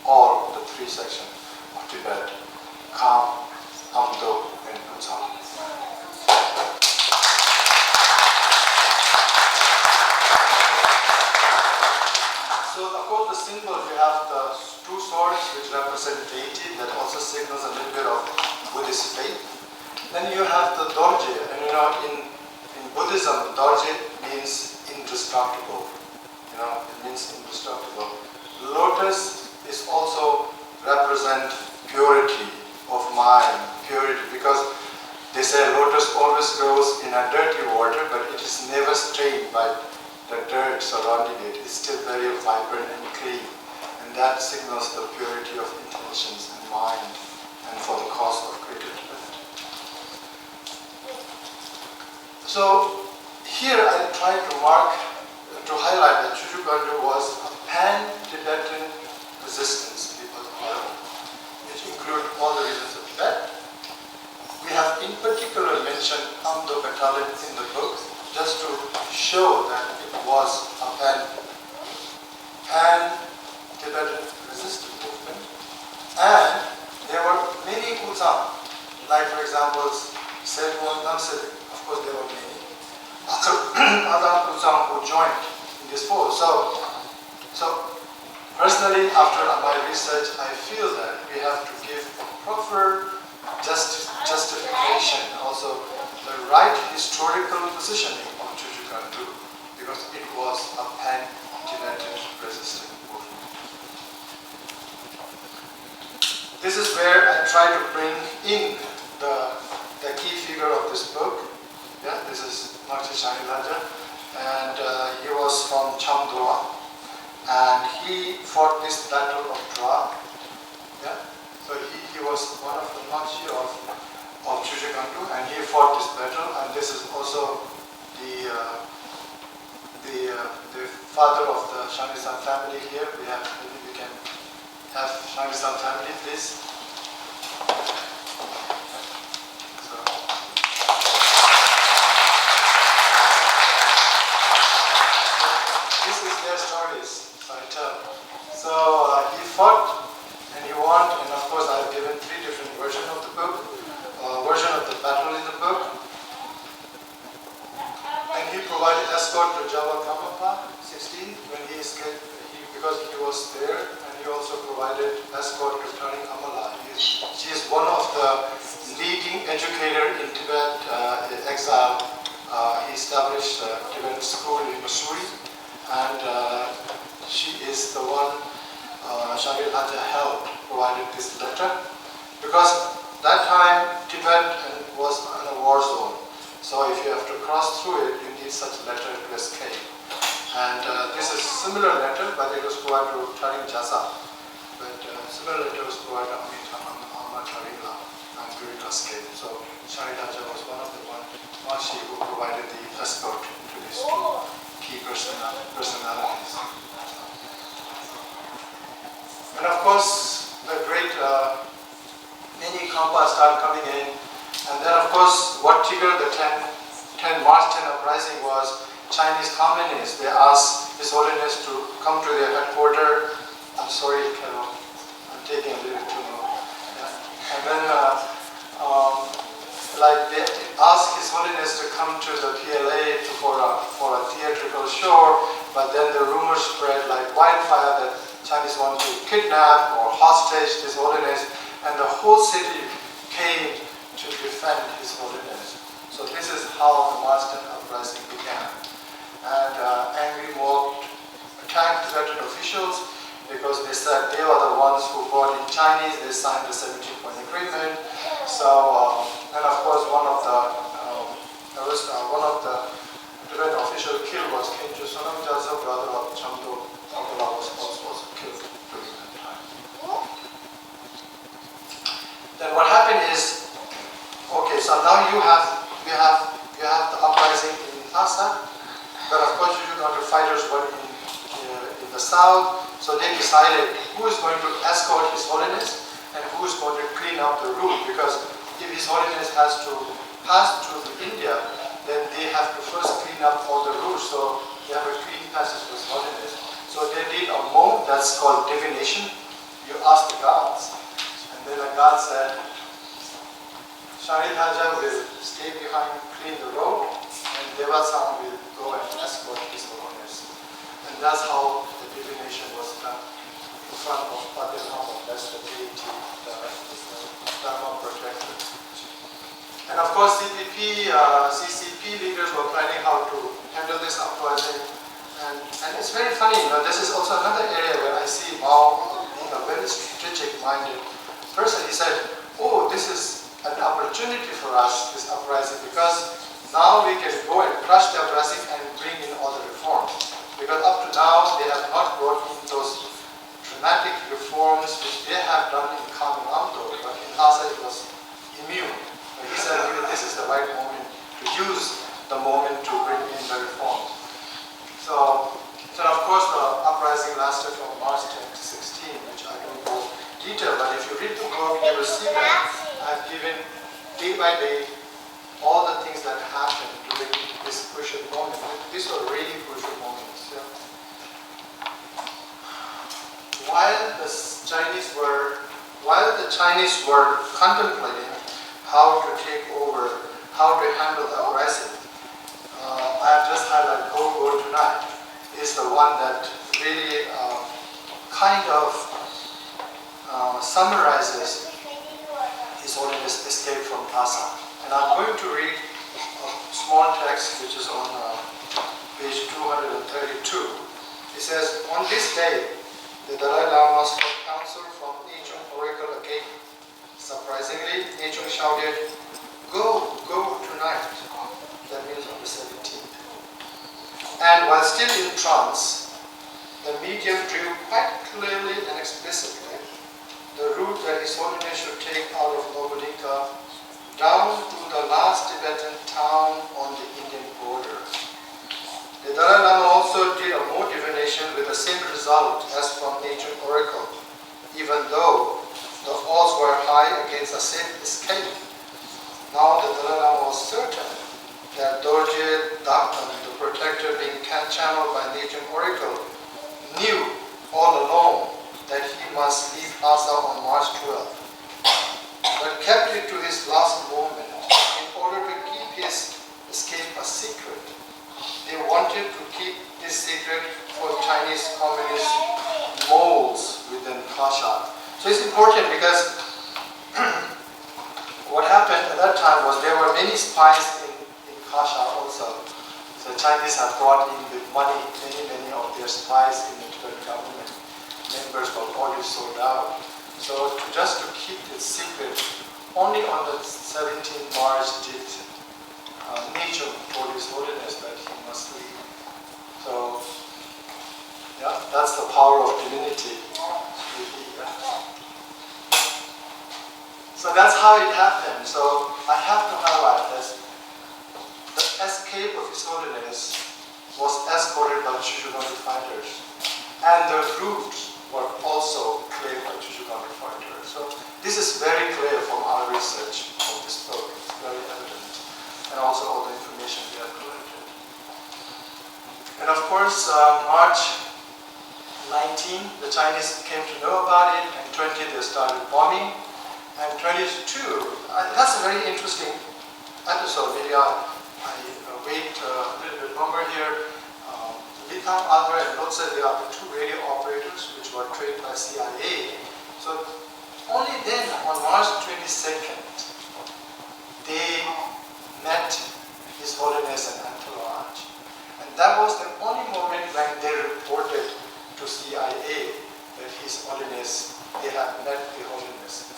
all the three sections of Tibet, Kham, Amdo, and Utsal. So of course the symbol, you have the two swords which represent deity, that also signals a little bit of Buddhist faith. Then you have the dorje, and you know, in Buddhism, dorje means indestructible. You know, it means indestructible. Lotus is also represent purity of mind, purity, because they say lotus always grows in a dirty water, but it is never stained by the dirt surrounding it. It's still very vibrant and clean, and that signals the purity of intentions and mind and for the cause of greater Tibet. So here I try to highlight that Chuchukandu was a pan-Tibetan resistance, people call it, which include all the regions of Tibet. We have in particular mentioned Amdo Battalion in the book, just to show that it was a pan-Tibetan resistance movement. And there were many Uzang, like for example, Sedwon Namsede. Of course, there were many other Uzang who joined in this force. So personally, after my research, I feel that we have to give proper justification, also the right historical positioning of Chuchukandu, because it was a pan-Tibetan resistance movement. This is where I try to bring in the key figure of this book. Yeah, this is Marchi Shanilaja, and he was from Chamdua, and he fought this battle of Dra. Yeah, so he was one of the Marchi of Chuchukandu, and he fought this battle, and this is also the father of the Shanisan family here. Maybe we can have Shanisan family, please. This is their stories, so I tell. So he fought and he won, and of course I've given 3 different versions of the book, version of the battle in the book. And he provided escort to Java Kamapa 16 when he escaped, because he was there, and he also provided escort to Turning Amala. She is one of the leading educator in Tibet exile. He established a Tibetan school in Missouri, and she is the one Shamil Haja helped, provided this letter, because that time Tibet was in a war zone. So if you have to cross through it, you need such a letter to escape. And this is similar letter, but it was provided to Taring Jasa. But similar letter was provided to Ahmad Taringla and during escape. So Shamil Haja was one of the Mashi who provided the escort to these 2 key personalities. And of course, the great many Khampas started coming in. And then of course, what triggered the March 10 uprising was Chinese communists. They asked His Holiness to come to their headquarters. I'm sorry, Carole, I'm taking a little bit too long. Yeah. And then they asked His Holiness to come to the PLA for a theatrical show, but then the rumors spread like wildfire that Chinese wanted to kidnap or hostage His Holiness, and the whole city came to defend His Holiness. So this is how the March 10 uprising began. And angry mob attacked Tibetan officials because they said they were the ones who brought in Chinese. They signed the 17-point agreement. So, and of course, one of the Tibetan official killed was Kenju Sonam Jaza, brother of Chamdo Abdullah, was also killed during that time. Then what happened is, okay, so now you have the uprising in Lhasa, but of course you got the fighters were in the south, so they decided who is going to escort His Holiness and who is going to clean up the route, because if His Holiness has to pass through India, then they have to first clean up all the routes, so they have a clean passage for His Holiness. So they did a mode that's called divination. You ask the gods, and then the god said, Sharil Haja will stay behind, clean the road, and Devasam will go and escort His Holiness. And that's how the divination was done in front of Padilhama, that's the deity, the Dharma protector. And of course, CCP leaders were planning how to handle this uprising. And it's very funny, this is also another area where I see Mao being a very strategic-minded person. He said, oh, this is an opportunity for us, this uprising, because now we can go and crush the uprising and bring in all the reforms. Because up to now, they have not brought in those dramatic reforms which they have done in Kangam Lhasa was immune. But he said maybe this is the right moment to use the moment to bring in the reform. So of course the uprising lasted from March 2016, which I don't go detail, but if you read the book, you will see that I've given day by day all the things that happened during this crucial moment. These were really crucial moments. Yeah. While the Chinese were contemplating how to take over, how to handle the uprising, I have just highlighted Go Tonight is the one that really kind of summarizes His Holiness escape from Lhasa. And I'm going to read a small text which is on page 232. It says, on this day, the Dalai Lama sought counsel from Nechung oracle again. Surprisingly, Nechung shouted, go tonight. That means on the 17th. And while still in trance, the medium drew quite clearly and explicitly the route that His Holiness should take out of Nobunika down to the last Tibetan town on the Indian border. The Dalai Lama also did a more divination with the same result as from Nechung oracle, even though the odds were high against a safe escape. Now the Dalai Lama was certain that Dorje Dakhan, the protector being channeled by Nechung oracle, knew all along that he must leave Lhasa on March 12th, but kept it to his last moment in order to keep his escape a secret. They wanted to keep this secret for Chinese communist moles within Kasha. So it's important because what happened at that time was there were many spies in Kasha also. So the Chinese had brought in with money many of their spies in the Tibetan government. Members were already sold out. So just to keep this secret, only on the 17th March did Nechung told His Holiness that he must leave. So, yeah, that's the power of divinity. So that's how it happened. So I have to highlight this. The escape of His Holiness was escorted by Chuchugandu fighters. And the route were also cleared by Chuchugandu fighters. So this is very clear from our research of this book. It's very evident. And also all the information we have collected. And of course, March 19, the Chinese came to know about it, and 20, they started bombing. And 22, that's a very interesting episode. Maybe I wait a little bit longer here. Litham, Adra, and Lotse, they are the two radio operators which were trained by CIA. So only then, on March 22nd, they met His Holiness and entourage. And that was the only moment when they reported to CIA that His Holiness, they had met the Holiness.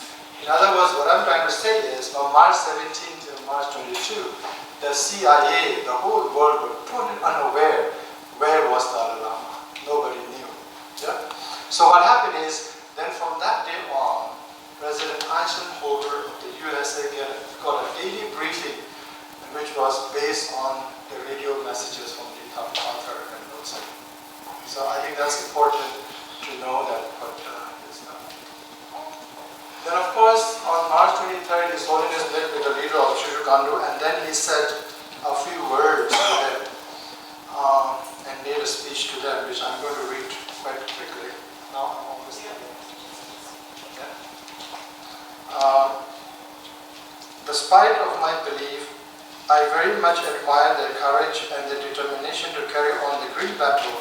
In other words, what I'm trying to say is, from March 17 to March 22, the CIA, the whole world were totally unaware where was Dalai Lama. Nobody knew. Yeah? So what happened is, then from that day on, President Eisenhower of the USA got a daily briefing which was based on the radio messages from the Arthur and Wilson. So I think that's important to know that what is done. Then of course, on March 23rd, His Holiness met with the leader of Chuchugandu, and then he said a few words to them and made a speech to them, which I'm going to read quite quickly. Now I'm almost there. Yeah. Despite of my belief, I very much admire their courage and their determination to carry on the great battle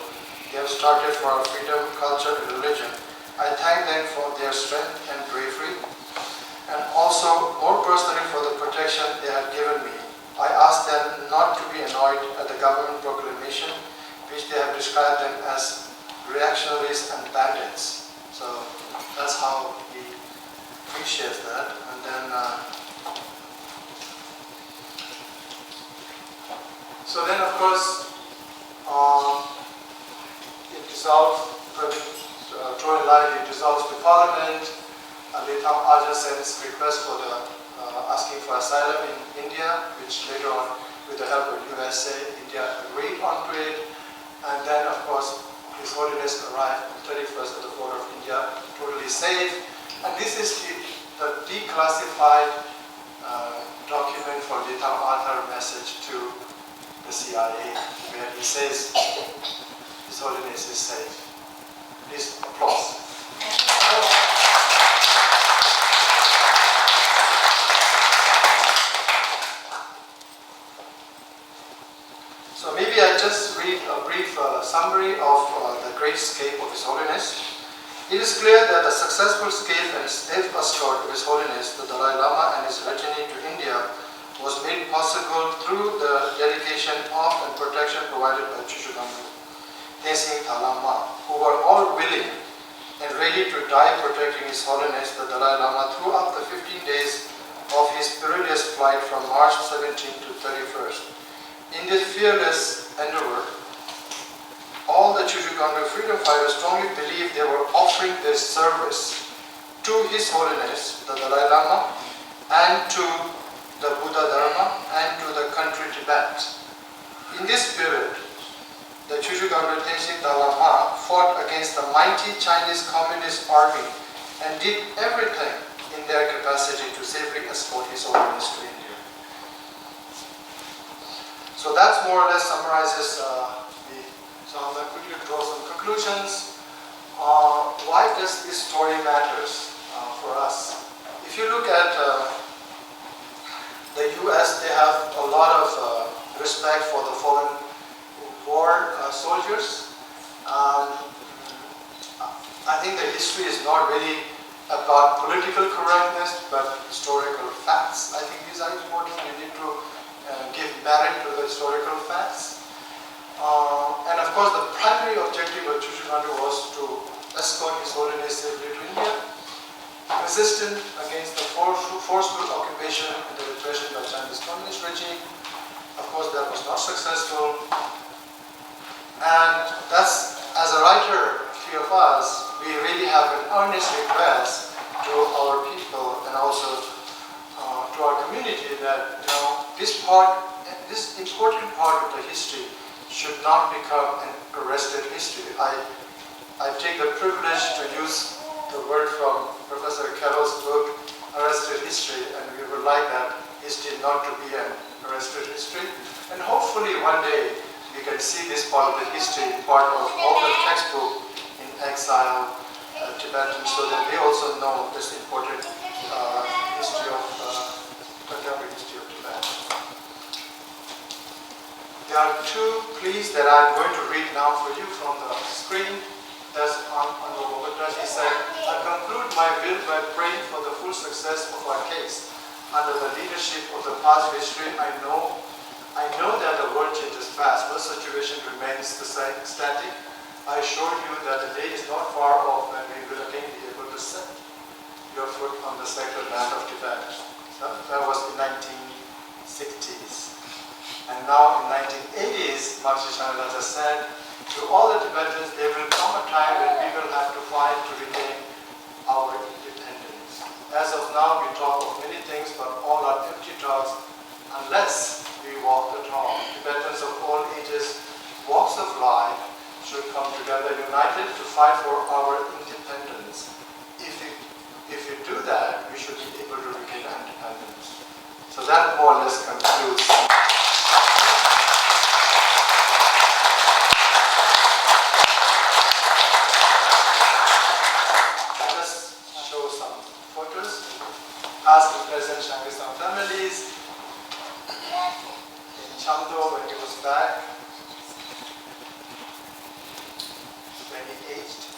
they have started for our freedom, culture, and religion. I thank them for their strength and bravery, and also more personally for the protection they have given me. I ask them not to be annoyed at the government proclamation, which they have described them as reactionaries and bandits. So that's how we appreciate that. And then so then, of course, it dissolved, Troy Light, it dissolves the parliament, Letham Aja Tanasen's request for the asking for asylum in India, which later on, with the help of USA, India agreed onto it. And then, of course, His Holiness arrived on 31st at the border of India, totally safe. And this is the declassified document for Little Arthur message to the CIA, where he says His Holiness is safe. Please applause. So maybe I just read a brief summary of the great escape of His Holiness. It is clear that the successful escape and safe escort of His Holiness, the Dalai Lama and his progeny to India was made possible through the dedication of and protection provided by Chuchugamru, Tenzin Lama, who were all willing and ready to die protecting His Holiness, the Dalai Lama, throughout the 15 days of his perilous flight from March 17 to 31st. In this fearless endeavor, all the Chuchugamru freedom fighters strongly believed they were offering their service to His Holiness, the Dalai Lama, and to the Buddha Dharma, and to the country Tibet. In this spirit, the Chuchugamru Tenzin Lama fought against the mighty Chinese Communist army and did everything in their capacity to safely escort His Holiness to India. So that more or less summarizes so I'm going to quickly draw some conclusions. Why does this story matters for us? If you look at the US, they have a lot of respect for the fallen war soldiers. I think the history is not really about political correctness, but historical facts. I think these are important. You need to give merit to the historical facts. And of course, the primary objective of Chuchugamru was to escort His Holiness safely to India, resistant against the forceful occupation and the repression of Chinese Communist regime. Of course, that was not successful. And that's, as a writer, few of us, we really have an earnest request to our people and also to our community that this important part of the history should not become an arrested history. I take the privilege to use the word from Professor Carole's book, Arrested History, and we would like that history not to be an arrested history. And hopefully one day we can see this part of the history, part of all the textbook in exile Tibetans, so that they also know this important history of contemporary history of Tibet. There are two pleas that I'm going to read now for you from the screen. As on Tashi said, I conclude my will by praying for the full success of our case. Under the leadership of the past history, I know that the world changes fast. No situation remains the same, static. I assure you that the day is not far off when we will again be able to set your foot on the sacred land of Tibet. So that was in 1960s. And now in 1980s, Marxist Chandralata said, to all the Tibetans, there will come a time when we will have to fight to regain our independence. As of now, we talk of many things, but all are empty talks unless we walk the talk. Tibetans of all ages, walks of life, should come together united to fight for our independence. If we do that, we should be able to regain our independence. So that more or less concludes. Past and present Shankistan families. In Chamdo, when he was back, when he aged.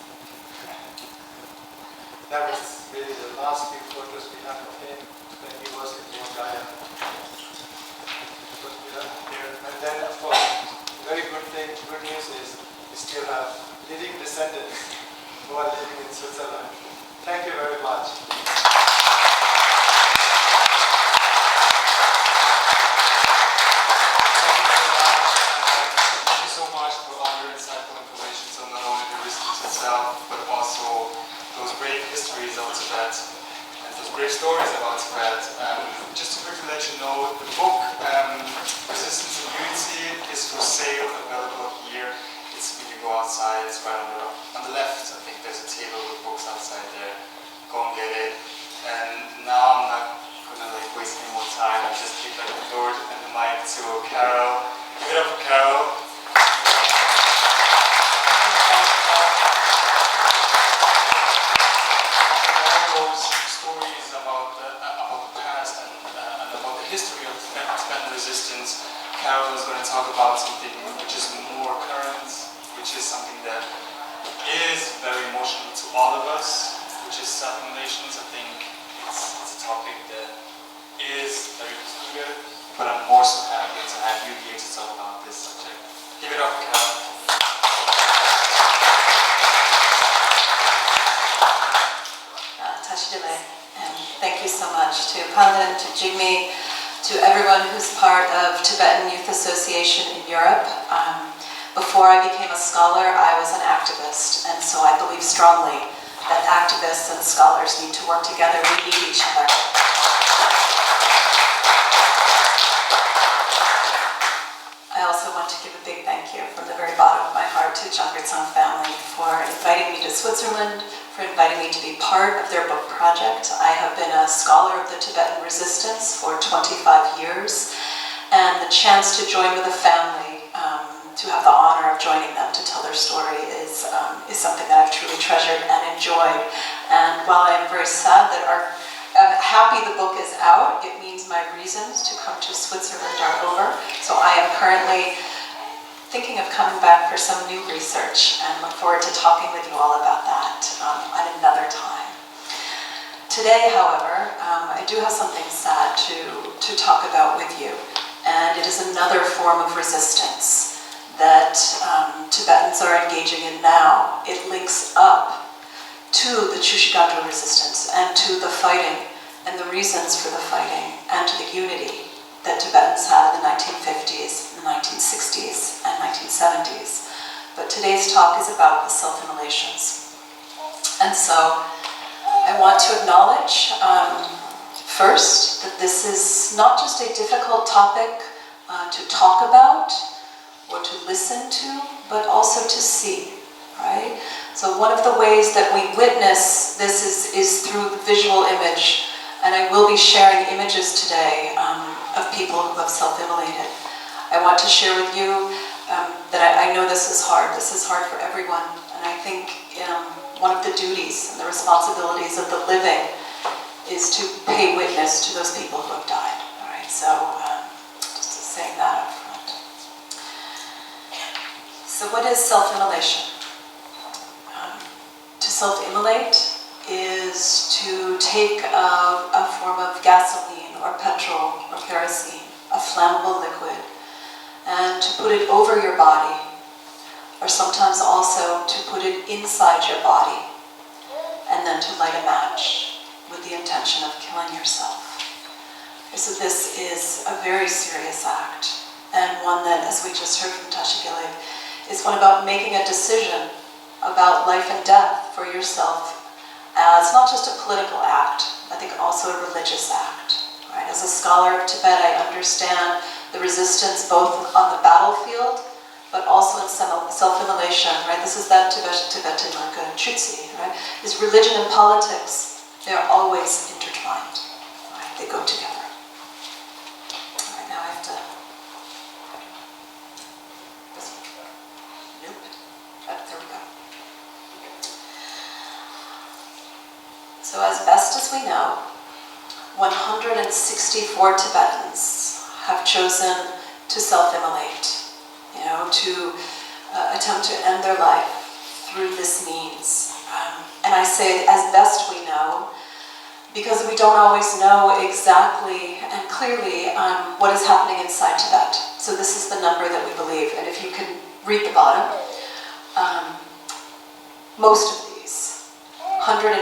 That was really the last few photos we have of him when he was in Bodhgaya. And then, of course, very good news is we still have living descendants who are living in Switzerland. Thank you very much. Itself, but also those great histories of Tibet and those great stories about Tibet. Just to quickly let you know, the book Resistance and Unity is for sale, available here. It's when you go outside, it's right on the left. I think there's a table with books outside there. Go and get it. And now I'm not gonna waste any more time. I'll just give the floor and the mic to Carole. Give it up for Carole. Stories about the past and about the history of Tibetan resistance, Carole is going to talk about something which is more current, which is something that is very emotional to all of us, which is self-immolation. I think it's a topic that is very clear, but I'm more so happy to have you here to talk about this subject. Give it up for Carole. Tashi, and thank you so much to Pandan, to Jigme, to everyone who's part of Tibetan Youth Association in Europe. Before I became a scholar, I was an activist, and so I believe strongly that activists and scholars need to work together. We need each other. I also want to give a big thank you from the very bottom of my heart to Jangirtsang family for inviting me to Switzerland, for inviting me to be part of their book project. I have been a scholar of the Tibetan Resistance for 25 years, and the chance to join with a family, to have the honor of joining them to tell their story is something that I've truly treasured and enjoyed. And while I'm very sad that I'm happy the book is out, it means my reasons to come to Switzerland are over. So I am currently thinking of coming back for some new research and look forward to talking with you all about that at another time. Today, however, I do have something sad to talk about with you, and it is another form of resistance that Tibetans are engaging in now. It links up to the Chushiganjo resistance and to the fighting and the reasons for the fighting and to the unity that Tibetans had in the 1950s, the 1960s, and 1970s. But today's talk is about the self-immolations. And so I want to acknowledge first that this is not just a difficult topic to talk about or to listen to, but also to see, right? So one of the ways that we witness this is through the visual image, and I will be sharing images today of people who have self-immolated. I want to share with you that I know this is hard for everyone, and I think one of the duties and the responsibilities of the living is to pay witness to those people who have died, all right? So just saying that up front. So what is self-immolation? To self-immolate is to take a form of gasoline or petrol or kerosene, a flammable liquid, and to put it over your body, or sometimes also to put it inside your body, and then to light a match with the intention of killing yourself. So this is a very serious act, and one that, as we just heard from Tashi Gelek, is one about making a decision about life and death for yourself as not just a political act, I think also a religious act. Right? As a scholar of Tibet, I understand the resistance both on the battlefield, but also in self-immolation. Right? This is that Tibetan like a chutsi, right? Is religion and politics, they are always intertwined. Right? They go together. All right, now I have to. There we go. So as best as we know, 164 Tibetans have chosen to self-immolate, to attempt to end their life through this means. And I say as best we know, because we don't always know exactly and clearly what is happening inside Tibet. So this is the number that we believe, and if you can read the bottom, most of these, 153%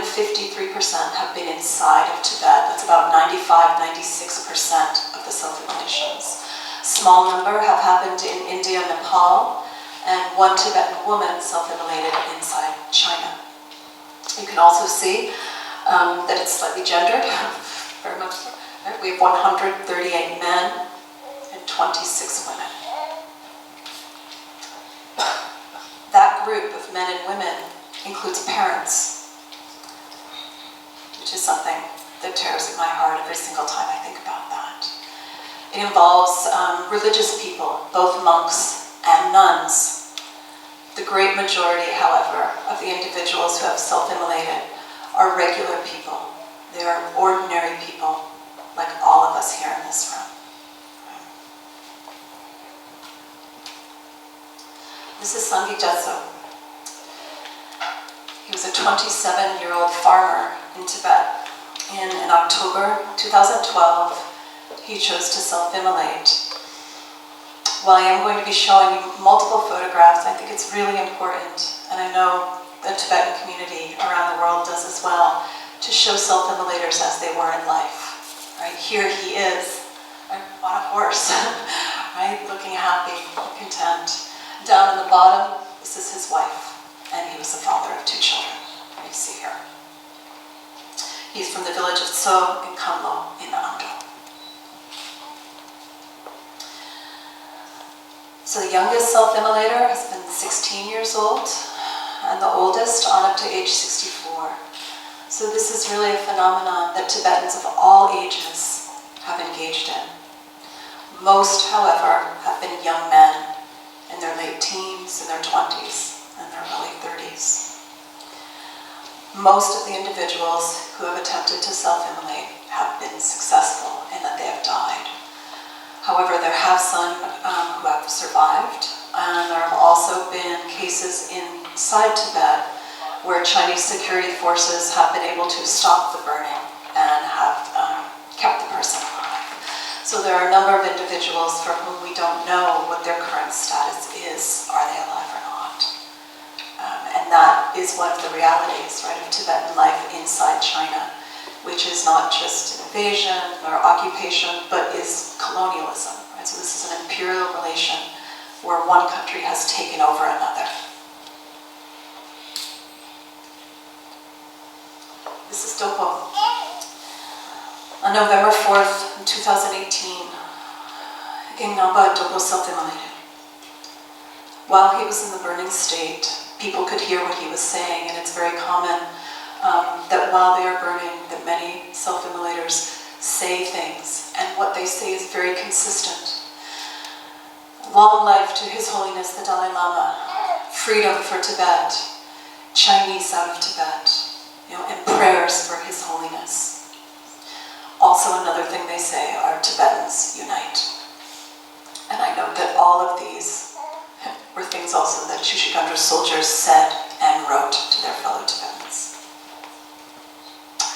have been inside of Tibet. That's about 95-96% of the self-immolations. Small number have happened in India, Nepal, and one Tibetan woman self-immolated inside China. You can also see that it's slightly gendered, very much so. Right? We have 138 men and 26 women. That group of men and women includes parents, which is something that tears at my heart every single time I think about that. It involves religious people, both monks and nuns. The great majority, however, of the individuals who have self-immolated are regular people. They are ordinary people, like all of us here in this room. This is Sangye Jetso. He was a 27-year-old farmer in Tibet. In October 2012, he chose to self-immolate. While I am going to be showing you multiple photographs, I think it's really important, and I know the Tibetan community around the world does as well, to show self-immolators as they were in life. Right? Here he is, on a horse, right? Looking happy, content. Down in the bottom, this is his wife, and he was the father of 2 children. You see here. He's from the village of Tso in Kanlo in Amdo. So the youngest self-immolator has been 16 years old, and the oldest on up to age 64. So this is really a phenomenon that Tibetans of all ages have engaged in. Most, however, have been young men in their late teens, in their 20s, and their early 30s. Most of the individuals who have attempted to self-immolate have been successful in that they have died. However, there have some who have survived, and there have also been cases inside Tibet where Chinese security forces have been able to stop the burning and have kept the person alive. So there are a number of individuals for whom we don't know what their current status is. Are they alive or not? And that is one of the realities, right, of Tibetan life inside China, which is not just an invasion or occupation, but is colonialism. Right? So this is an imperial relation where one country has taken over another. This is Dopo. On November 4th, 2018, Ingnamba Dopo self-immolated. While he was in the burning state, people could hear what he was saying, and it's very common that while they are burning, that many self-immolators say things, and what they say is very consistent. Long life to His Holiness the Dalai Lama, freedom for Tibet, Chinese out of Tibet, and prayers for His Holiness. Also another thing they say are Tibetans unite. And I note that all of these were things also that Shishigandra's soldiers said and wrote to their fellow Tibetans.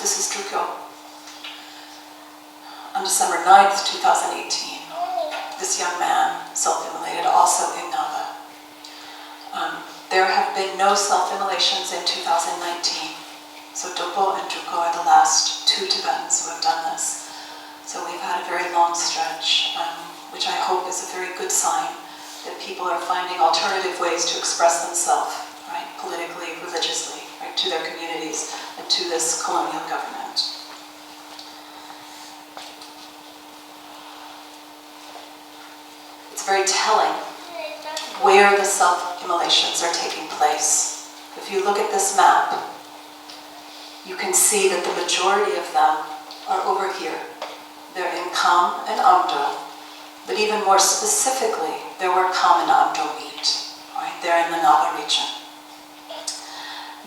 This is Drukyo. On December 9th, 2018, this young man self-immolated also in Nava. There have been no self-immolations in 2019. So Dopo and Drukyo are the last 2 Tibetans who have done this. So we've had a very long stretch, which I hope is a very good sign that people are finding alternative ways to express themselves, right, politically, religiously, right, to their communities and to this colonial government. It's very telling where the self-immolations are taking place. If you look at this map, you can see that the majority of them are over here. They're in Kham and Amdo, but even more specifically, there were Kham and Amdo meet. Right? They're in the Nava region.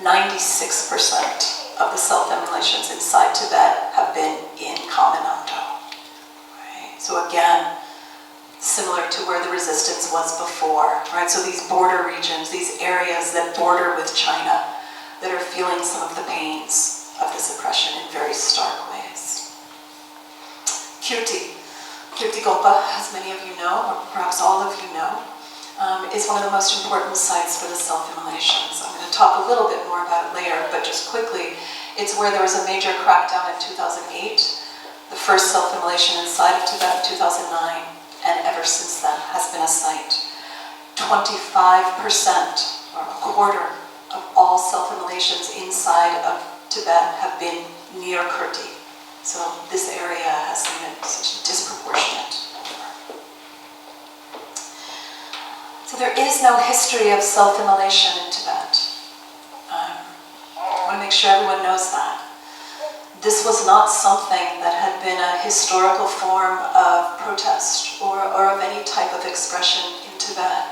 96% of the self-immolations inside Tibet have been in Kham and Amdo. Right? So again, similar to where the resistance was before. Right? So these border regions, these areas that border with China, that are feeling some of the pains of this oppression in very stark ways. Kirti Gompa, as many of you know, or perhaps all of you know, is one of the most important sites for the self-immolations. I'm going to talk a little bit more about it later, but just quickly, it's where there was a major crackdown in 2008, the first self-immolation inside of Tibet in 2009, and ever since then has been a site. 25%, or a quarter, of all self-immolations inside of Tibet have been near Kirti. So this area has seen such a disproportionate number. So there is no history of self-immolation in Tibet. I want to make sure everyone knows that. This was not something that had been a historical form of protest or of any type of expression in Tibet.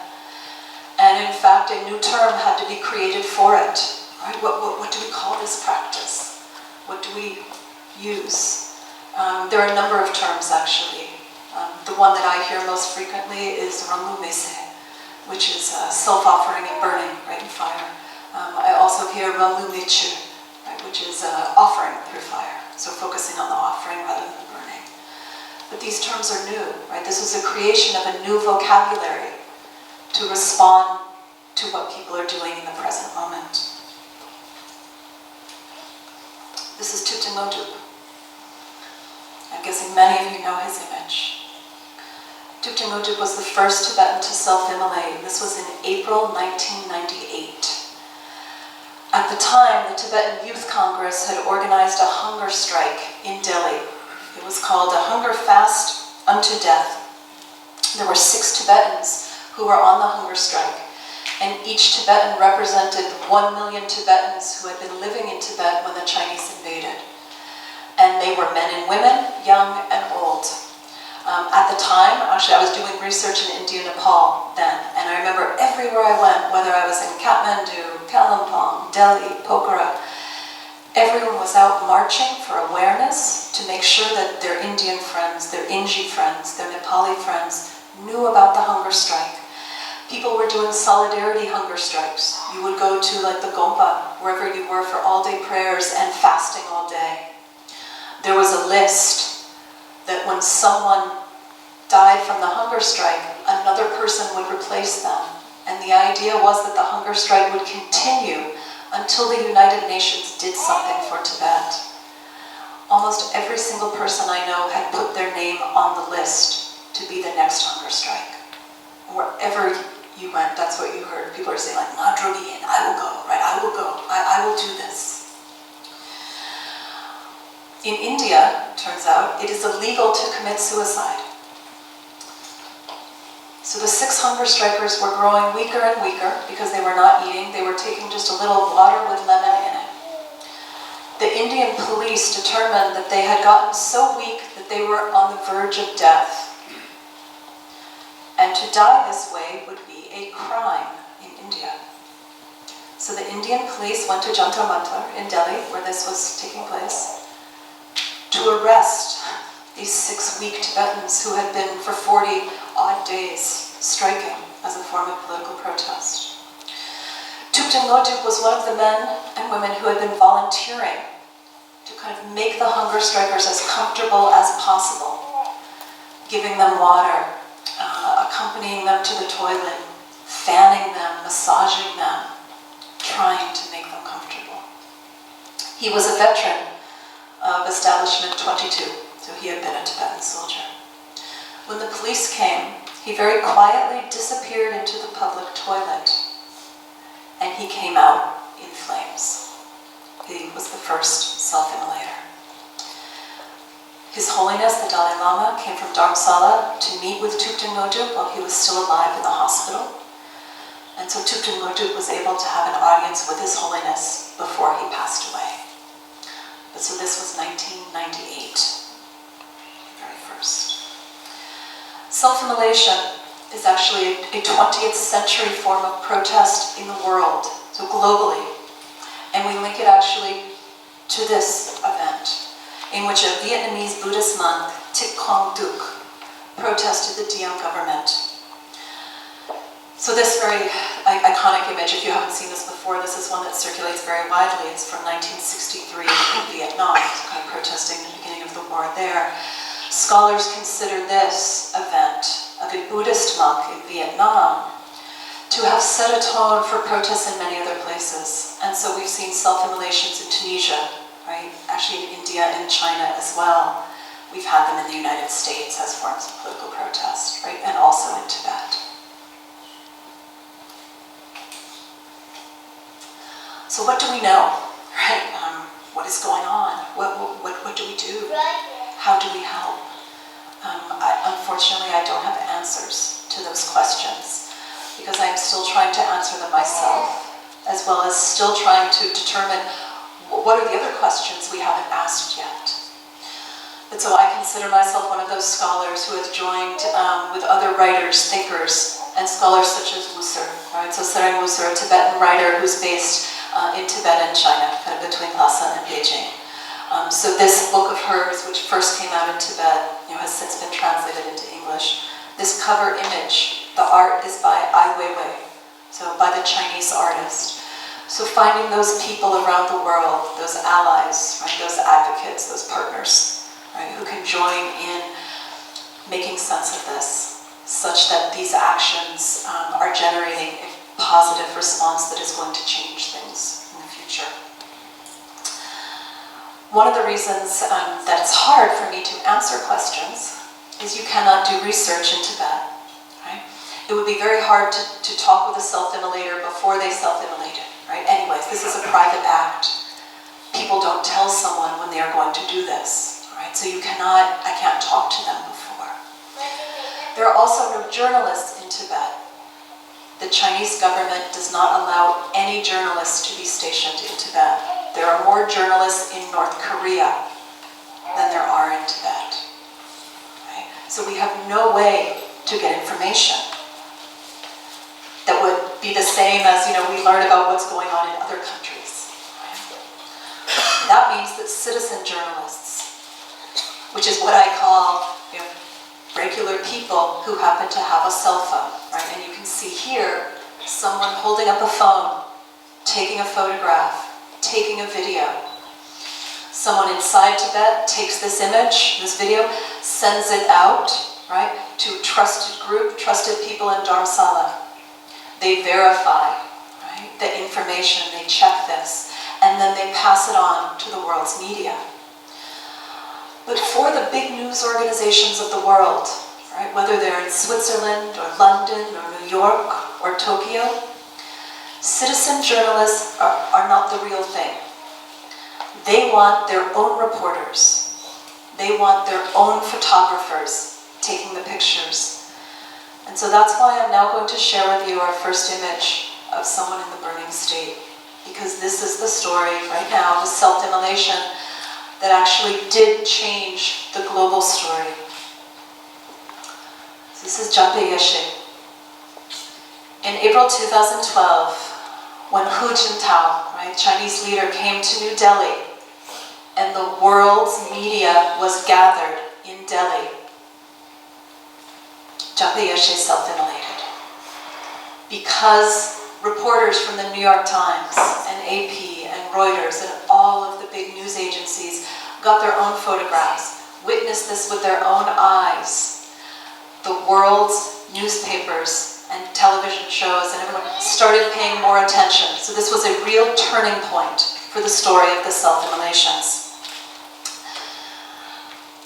And in fact, a new term had to be created for it. Right? What do we call this practice? What do we use? There are a number of terms, actually. The one that I hear most frequently is Rambu Mese, which is self-offering and burning, right, in fire. I also hear Rambu Michu, right, which is offering through fire. So focusing on the offering rather than the burning. But these terms are new, right? This was a creation of a new vocabulary to respond to what people are doing in the present moment. This is Thupten Ngodrup. I'm guessing many of you know his image. Thupten Ngodrup was the first Tibetan to self-immolate. This was in April 1998. At the time, the Tibetan Youth Congress had organized a hunger strike in Delhi. It was called a hunger fast unto death. There were 6 Tibetans who were on the hunger strike, and each Tibetan represented 1 million Tibetans who had been living in Tibet when the Chinese invaded. And they were men and women, young and old. At the time, actually I was doing research in India and Nepal then, and I remember everywhere I went, whether I was in Kathmandu, Kalimpong, Delhi, Pokhara, everyone was out marching for awareness to make sure that their Indian friends, their Inji friends, their Nepali friends knew about the hunger strike. People were doing solidarity hunger strikes. You would go to like the Gompa, wherever you were, for all-day prayers and fasting all day. There was a list that when someone died from the hunger strike, another person would replace them. And the idea was that the hunger strike would continue until the United Nations did something for Tibet. Almost every single person I know had put their name on the list to be the next hunger strike. Wherever you went, that's what you heard. People are saying like, Madhuri, and I will go, right? I will go, I will do this. In India, turns out, it is illegal to commit suicide. So the 6 hunger strikers were growing weaker and weaker because they were not eating. They were taking just a little water with lemon in it. The Indian police determined that they had gotten so weak that they were on the verge of death. And to die this way would be a crime in India. So the Indian police went to Jantar Mantar in Delhi, where this was taking place, to arrest these 6 weak Tibetans who had been for 40 odd days striking as a form of political protest. Thupten Ngodrup was one of the men and women who had been volunteering to kind of make the hunger strikers as comfortable as possible, giving them water, accompanying them to the toilet, fanning them, massaging them, trying to make them comfortable. He was a veteran of Establishment 22, so he had been a Tibetan soldier. When the police came, he very quietly disappeared into the public toilet, and he came out in flames. He was the first self-immolator. His Holiness, the Dalai Lama, came from Dharamsala to meet with Thupten Ngodrup while he was still alive in the hospital. And so Thupten Ngodrup was able to have an audience with His Holiness before he passed away. But so this was 1998, very first. Self-immolation is actually a 20th century form of protest in the world, so globally. And we link it actually to this event, in which a Vietnamese Buddhist monk, Thich Quang Duc, protested the Diem government. So this very iconic image, if you haven't seen this before, this is one that circulates very widely. It's from 1963 in Vietnam, kind of protesting the beginning of the war there. Scholars consider this event of a Buddhist monk in Vietnam to have set a tone for protests in many other places. And so we've seen self-immolations in Tunisia, right? Actually in India and China as well. We've had them in the United States as forms of political protest, right? And also in Tibet. So what do we know, right? what is going on? What do we do? How do we help? Unfortunately, I don't have answers to those questions because I'm still trying to answer them myself, as well as still trying to determine what are the other questions we haven't asked yet. But so I consider myself one of those scholars who has joined with other writers, thinkers, and scholars such as Husserl, right? So Sereng Husserl, a Tibetan writer who's based in Tibet and China, kind of between Lhasa and Beijing. So this book of hers, which first came out in Tibet, has since been translated into English. This cover image, the art is by Ai Weiwei, so by the Chinese artist. So finding those people around the world, those allies, right, those advocates, those partners, right, who can join in making sense of this, such that these actions are generating a positive response that is going to change things in the future. One of the reasons that it's hard for me to answer questions is you cannot do research in Tibet. Right? It would be very hard to talk with a self-immolator before they self-immolated. Right? Anyways, this is a private act. People don't tell someone when they are going to do this. Right? So I can't talk to them before. There are also no journalists in Tibet. The Chinese government does not allow any journalists to be stationed in Tibet. There are more journalists in North Korea than there are in Tibet. Right? So we have no way to get information that would be the same as we learn about what's going on in other countries. Right? That means that citizen journalists, which is what I call regular people who happen to have a cell phone, right? And you can see here someone holding up a phone, taking a photograph, taking a video. Someone inside Tibet takes this image, this video, sends it out, right, to a trusted group, trusted people in Dharamsala. They verify, right, the information, they check this, and then they pass it on to the world's media. But for the big news organizations of the world, right, whether they're in Switzerland or London or New York or Tokyo, citizen journalists are not the real thing. They want their own reporters. They want their own photographers taking the pictures. And so that's why I'm now going to share with you our first image of someone in the burning state, because this is the story right now of self-immolation that actually did change the global story. So this is Jampe Yeshe. In April 2012, when Hu Jintao, right, Chinese leader, came to New Delhi, and the world's media was gathered in Delhi, Jampe Yeshe self-immolated. Because reporters from the New York Times and AP and Reuters and all of the big news agencies got their own photographs, witnessed this with their own eyes. The world's newspapers and television shows and everyone started paying more attention. So this was a real turning point for the story of the self-immolations.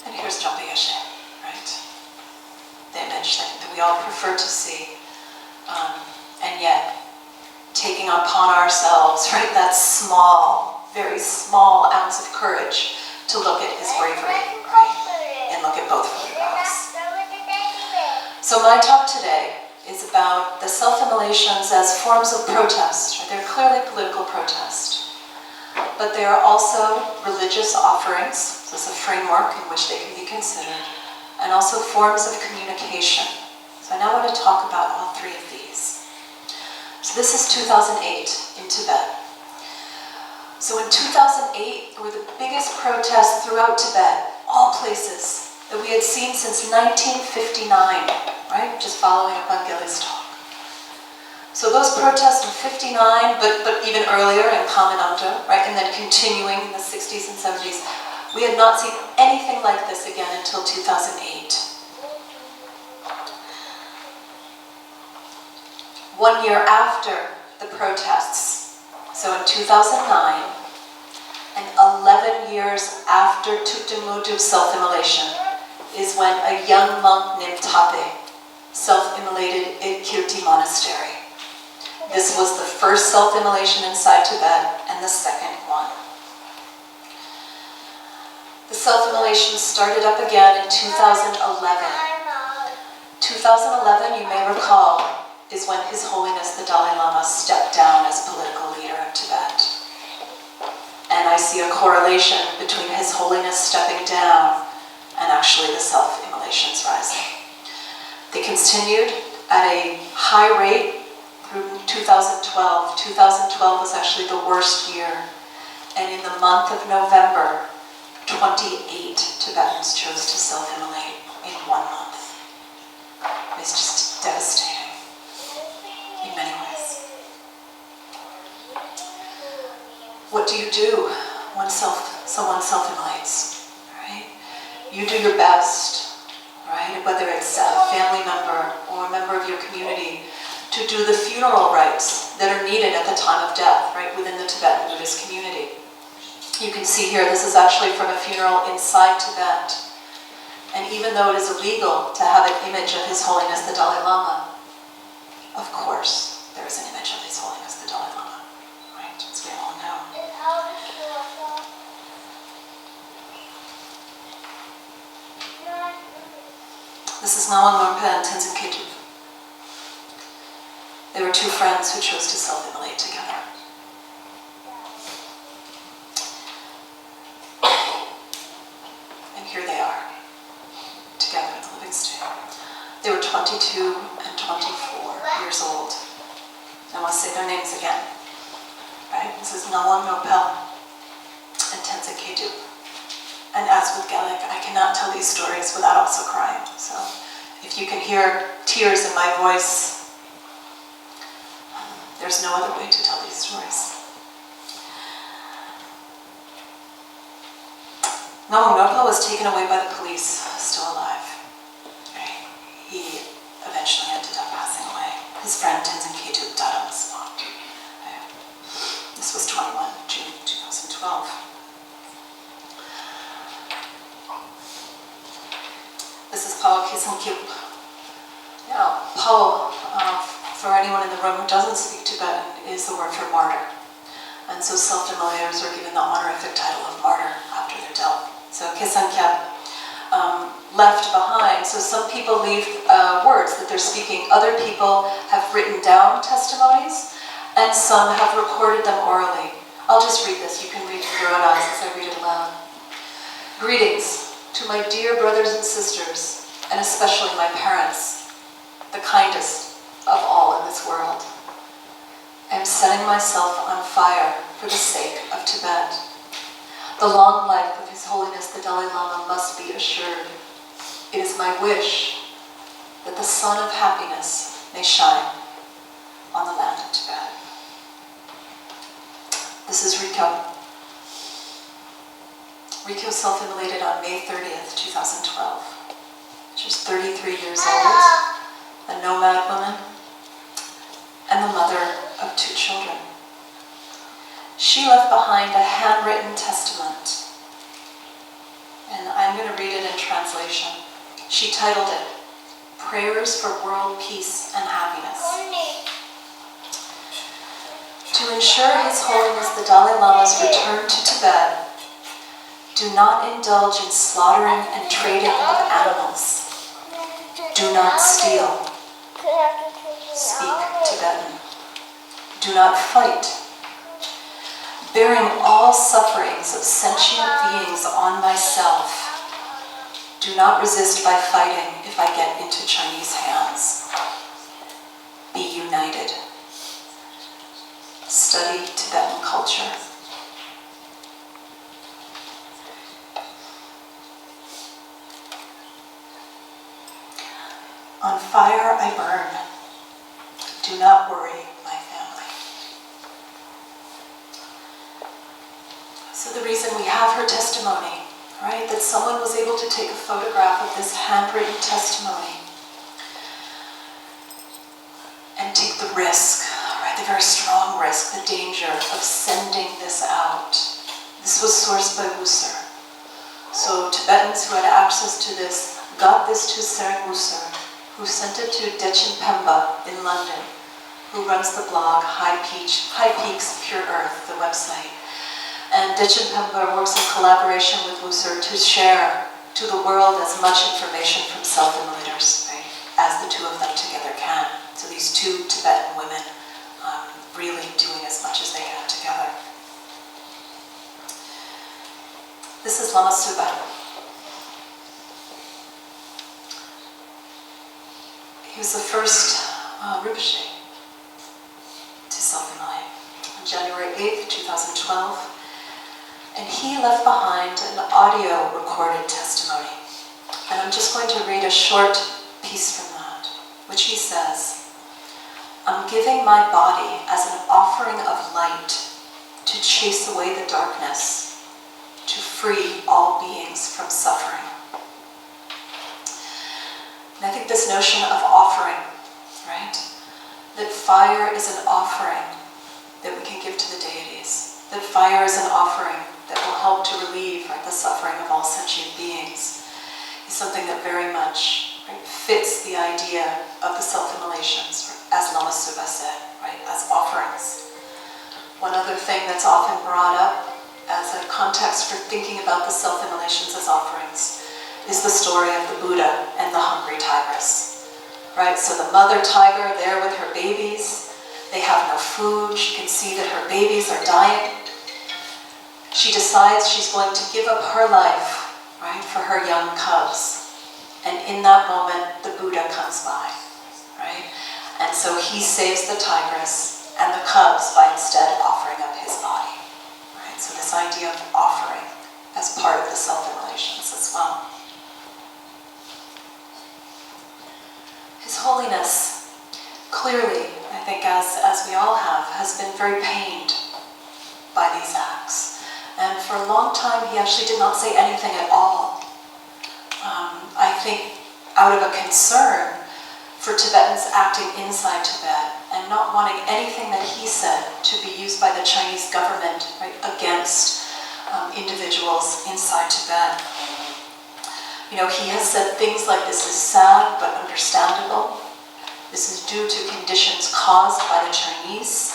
And here's Jampe Yeshe, right? The image that we all prefer to see. And yet, taking upon ourselves, right, that small, very small ounce of courage to look at his bravery, right, and look at both photographs. So my talk today is about the self-immolations as forms of protest. Right? They're clearly political protest, but they are also religious offerings. So it's a framework in which they can be considered, and also forms of communication. So I now want to talk about all three of these. So this is 2008 in Tibet. So in 2008, there were the biggest protests throughout Tibet, all places that we had seen since 1959, right? Just following up on Gelek's talk. So those protests in 59, but even earlier in Kaminamdo, right? And then continuing in the 60s and 70s, we had not seen anything like this again until 2008. 1 year after the protests, so in 2009, and 11 years after Tukdemudu's self-immolation, is when a young monk named Tape self-immolated at Kirti Monastery. This was the first self-immolation inside Tibet and the second one. The self-immolation started up again in 2011. 2011, you may recall, is when His Holiness the Dalai Lama stepped down as political leader of Tibet. And I see a correlation between His Holiness stepping down and actually the self-immolations rising. They continued at a high rate through 2012. 2012 was actually the worst year. And in the month of November, 28 Tibetans chose to self-immolate in 1 month. It's just devastating in many ways. What do you do when someone self-immolates, right? You do your best, right? Whether it's a family member or a member of your community, to do the funeral rites that are needed at the time of death, right, within the Tibetan Buddhist community. You can see here, this is actually from a funeral inside Tibet. And even though it is illegal to have an image of His Holiness the Dalai Lama, of course, there is an image of His Holiness the Dalai Lama, right, as we all know. This is Nawang Norpa and Tenzin Kyedub. They were two friends who chose to self-immolate together. And here they are, together in the living state. They were 22 and 24 years old. I want to say their names again. Right? This is Nawang Norpa and Tenzin Kyedub. And as with Gelek, I cannot tell these stories without also crying. So if you can hear tears in my voice, there's no other way to tell these stories. Nawang Norpa was taken away by the police, still alive. Right? He eventually ended up passing away. His friend Tenzin Kyedub died on the spot. Right? This was 21 June 2012. This is Pao Kisam Kyup. Now, Pao, for anyone in the room who doesn't speak Tibetan, is the word for martyr. And so self-immolators are given the honorific title of martyr after their death. So Kisam Kyup left behind. So some people leave words that they're speaking. Other people have written down testimonies, and some have recorded them orally. I'll just read this. You can read with your own eyes as I read it aloud. Greetings to my dear brothers and sisters, and especially my parents, the kindest of all in this world. I am setting myself on fire for the sake of Tibet. The long life of His Holiness the Dalai Lama must be assured. It is my wish that the sun of happiness may shine on the land of Tibet. This is Rikyo. Rikyo self-immolated on May 30th, 2012. She was 33 years old, a nomad woman, and the mother of 2 children. She left behind a handwritten testament, and I'm going to read it in translation. She titled it, Prayers for World Peace and Happiness. To ensure His Holiness the Dalai Lama's return to Tibet, do not indulge in slaughtering and trading of animals. Do not steal. Speak Tibetan. Do not fight. Bearing all sufferings of sentient beings on myself. Do not resist by fighting if I get into Chinese hands. Be united. Study Tibetan culture. On fire I burn. Do not worry my family. So the reason we have her testimony, right, that someone was able to take a photograph of this handwritten testimony and take the risk, right, the very strong risk, the danger of sending this out. This was sourced by Wusser. So Tibetans who had access to this got this to Seren Wusser, who sent it to Dechen Pemba in London, who runs the blog High Peaks Pure Earth, the website. And Dechen Pemba works in collaboration with Wusser to share to the world as much information from self-immolators, right, as the two of them together can. So these two Tibetan women really doing as much as they can together. This is Lama Suba. He was the first Rinpoche to self-immolate on January 8th, 2012. And he left behind an audio recorded testimony. And I'm just going to read a short piece from that, which he says, "I'm giving my body as an offering of light to chase away the darkness, to free all beings from suffering." And I think this notion of offering, right? That fire is an offering that we can give to the deities. That fire is an offering that will help to relieve, right, the suffering of all sentient beings, is something that very much, right, fits the idea of the self-immolations, as Lama Suba said, right, as offerings. One other thing that's often brought up as a context for thinking about the self-immolations as offerings is the story of the Buddha and the hungry tigress, right? So the mother tiger there with her babies, they have no food, she can see that her babies are dying. She decides she's going to give up her life, right, for her young cubs. And in that moment, the Buddha comes by, right? And so he saves the tigress and the cubs by instead offering up his body, right? So this idea of offering as part of the self-immolations as well. His Holiness, clearly, I think as we all have, has been very pained by these acts. And for a long time, he actually did not say anything at all. I think out of a concern for Tibetans acting inside Tibet and not wanting anything that he said to be used by the Chinese government, right, against individuals inside Tibet. You know, he has said things like, "This is sad but understandable. This is due to conditions caused by the Chinese."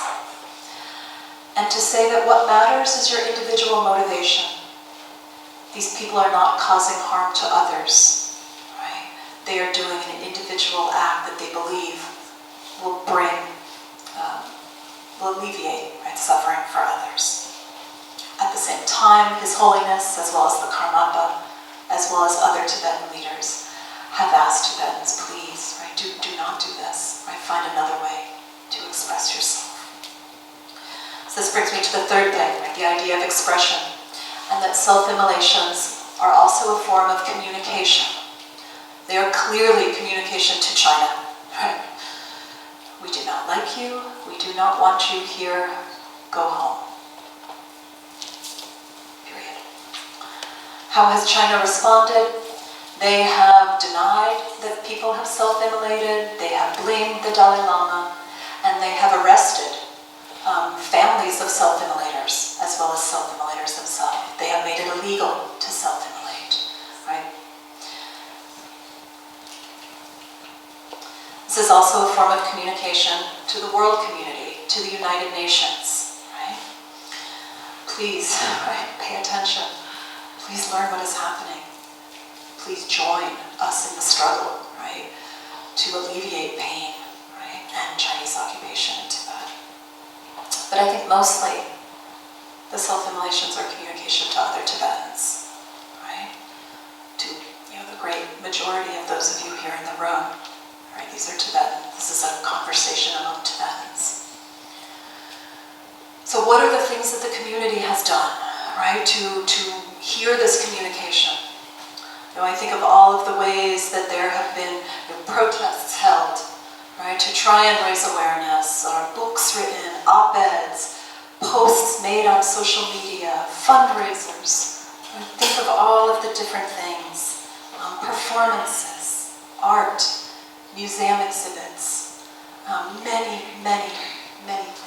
And to say that what matters is your individual motivation. These people are not causing harm to others, right? They are doing an individual act that they believe will will alleviate, right, suffering for others. At the same time, His Holiness, as well as the Karmapa, as well as other Tibetan leaders, have asked Tibetans, please, right, do not do this, right? Find another way to express yourself. So this brings me to the third thing, right, the idea of expression, and that self-immolations are also a form of communication. They are clearly communication to China, right? We do not like you, we do not want you here, go home. Period. How has China responded? They have denied that people have self-immolated, they have blamed the Dalai Lama, and they have arrested families of self-immolators, as well as self-immolators themselves. They have made it illegal to self-immolate, right? This is also a form of communication to the world community, to the United Nations, right? Please, right, pay attention. Please learn what is happening. Please join us in the struggle, right, to alleviate pain, right, and Chinese occupation in Tibet. But I think mostly the self-immolations are communication to other Tibetans, right? To, you know, the great majority of those of you here in the room, right? These are Tibetan. This is a conversation among Tibetans. So what are the things that the community has done, right, to hear this communication? You know, I think of all of the ways that there have been, you know, protests held, right, to try and raise awareness, or books written, op-eds, posts made on social media, fundraisers. Right? Think of all of the different things, performances, art, museum exhibits, many, many, many things.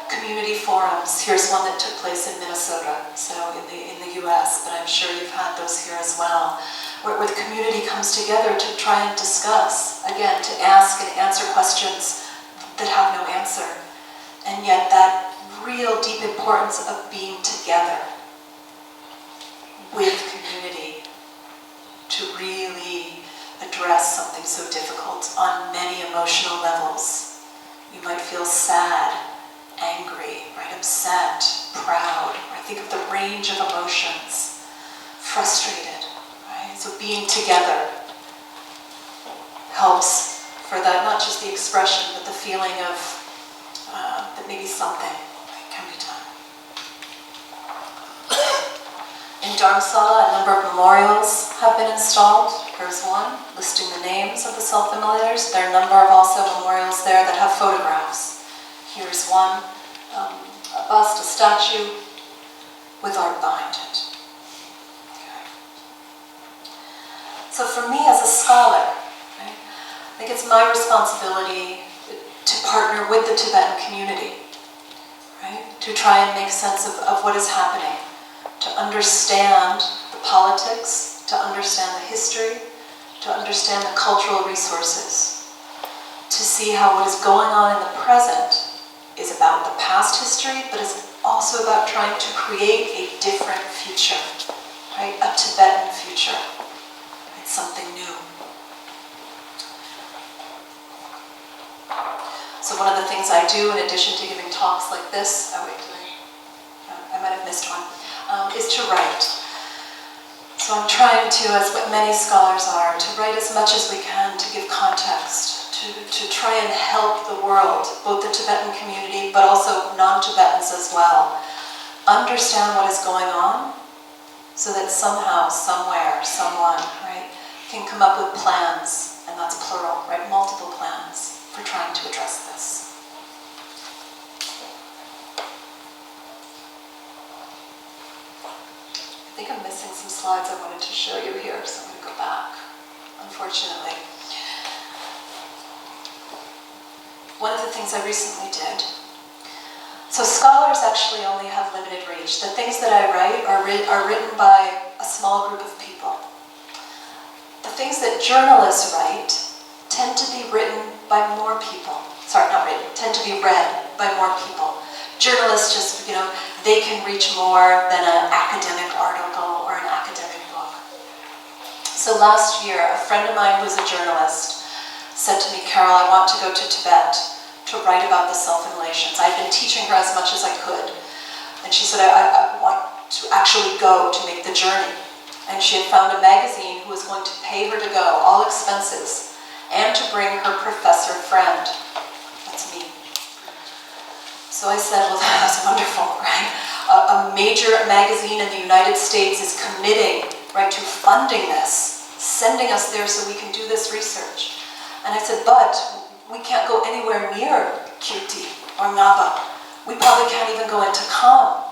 Community forums. Here's one that took place in Minnesota, so in the US, but I'm sure you've had those here as well, where the community comes together to try and discuss, again, to ask and answer questions that have no answer. And yet that real deep importance of being together with community to really address something so difficult on many emotional levels. You might feel sad, angry, right, upset, proud, right? Think of the range of emotions, frustrated, right? So being together helps for that, not just the expression, but the feeling of that maybe something can be done. In Dharamsala, a number of memorials have been installed. Here's one, listing the names of the self-immolators. There are a number of also memorials there that have photographs. Here's one, a bust, a statue, with art behind it. Okay. So for me as a scholar, right, I think it's my responsibility to partner with the Tibetan community, right, to try and make sense of what is happening, to understand the politics, to understand the history, to understand the cultural resources, to see how what is going on in the present is about the past history, but is also about trying to create a different future, right? A Tibetan future. It's something new. So one of the things I do, in addition to giving talks like this, I might have missed one, is to write. So I'm trying to, as what many scholars are, to write as much as we can to give context, to try and help the world, both the Tibetan community, but also non-Tibetans as well, understand what is going on, so that somehow, somewhere, someone, right, can come up with plans, and that's plural, right, multiple plans for trying to address this. I think I'm missing some slides I wanted to show you here, so I'm going to go back, unfortunately. One of the things I recently did, so scholars actually only have limited reach. The things that I write are written by a small group of people. The things that journalists write tend to be written by more people. Sorry, not written, tend to be read by more people. Journalists just, they can reach more than an academic article or an academic book. So last year, a friend of mine who's a journalist said to me, Carole, I want to go to Tibet to write about the self-immolations. I'd been teaching her as much as I could. And she said, I want to actually go to make the journey. And she had found a magazine who was going to pay her to go, all expenses, and to bring her professor friend. That's me. So I said, well, that's wonderful, right? A major magazine in the United States is committing, right, to funding this, sending us there so we can do this research. And I said, but we can't go anywhere near Kirti or Naba. We probably can't even go into Kham.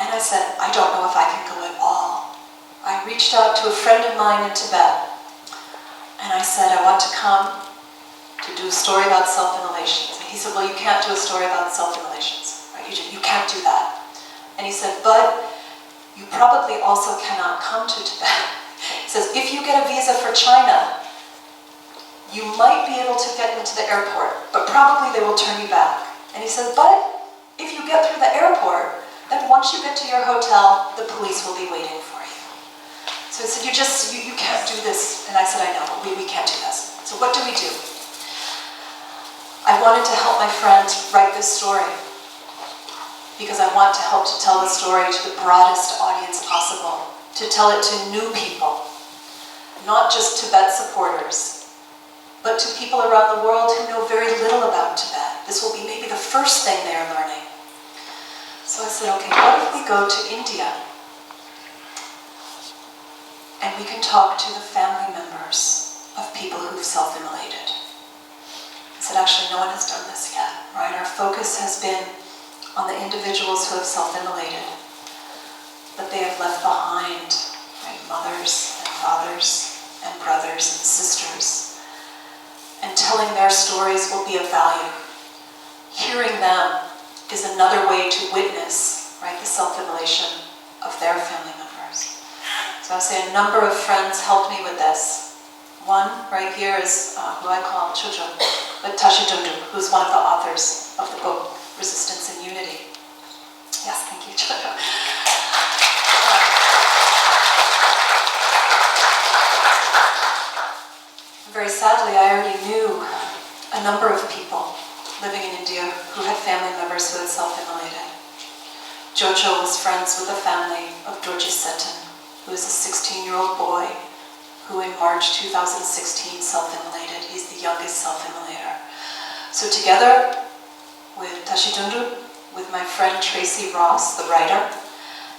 And I said, I don't know if I can go at all. I reached out to a friend of mine in Tibet, and I said, I want to come to do a story about self-immolations. And he said, well, you can't do a story about self-immolations. Right? You can't do that. And he said, but you probably also cannot come to Tibet. He says, if you get a visa for China, you might be able to get into the airport, but probably they will turn you back. And he said, but if you get through the airport, then once you get to your hotel, the police will be waiting for you. So he said, you can't do this. And I said, I know, we can't do this. So what do we do? I wanted to help my friend write this story because I want to help to tell the story to the broadest audience possible, to tell it to new people, not just Tibet supporters, but to people around the world who know very little about Tibet. This will be maybe the first thing they're learning. So I said, okay, what if we go to India and we can talk to the family members of people who've self-immolated? I said, actually, no one has done this yet, right? Our focus has been on the individuals who have self-immolated, but they have left behind, right, mothers and fathers and brothers and sisters. And telling their stories will be of value. Hearing them is another way to witness, right, the self-immolation of their family members. So I say a number of friends helped me with this. One right here is who I call Chujo, but Tashi, who's one of the authors of the book, Resistance and Unity. Yes, thank you, Jojo. Very sadly, I already knew a number of people living in India who had family members who had self-immolated. Jojo was friends with the family of Dorji Seton, who is a 16-year-old boy who in March 2016 self-immolated. He's the youngest self-immolator. So together with Tashi, with my friend Tracy Ross, the writer,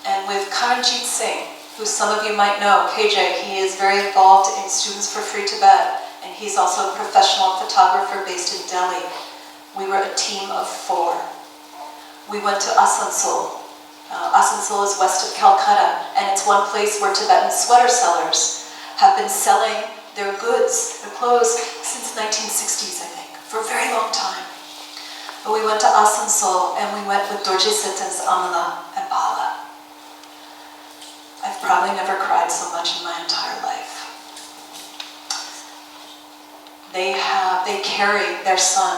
and with Karanjit Singh, who some of you might know, KJ, he is very involved in Students for Free Tibet, and he's also a professional photographer based in Delhi. We were a team of 4. We went to Asansol. Asansol is west of Calcutta, and it's one place where Tibetan sweater sellers have been selling their goods, their clothes, since 1960s, I think, for a very long time. But we went to Asansol, and we went with Dorji Seton's Amala and Pala. I've probably never cried so much in my entire life. They carry their son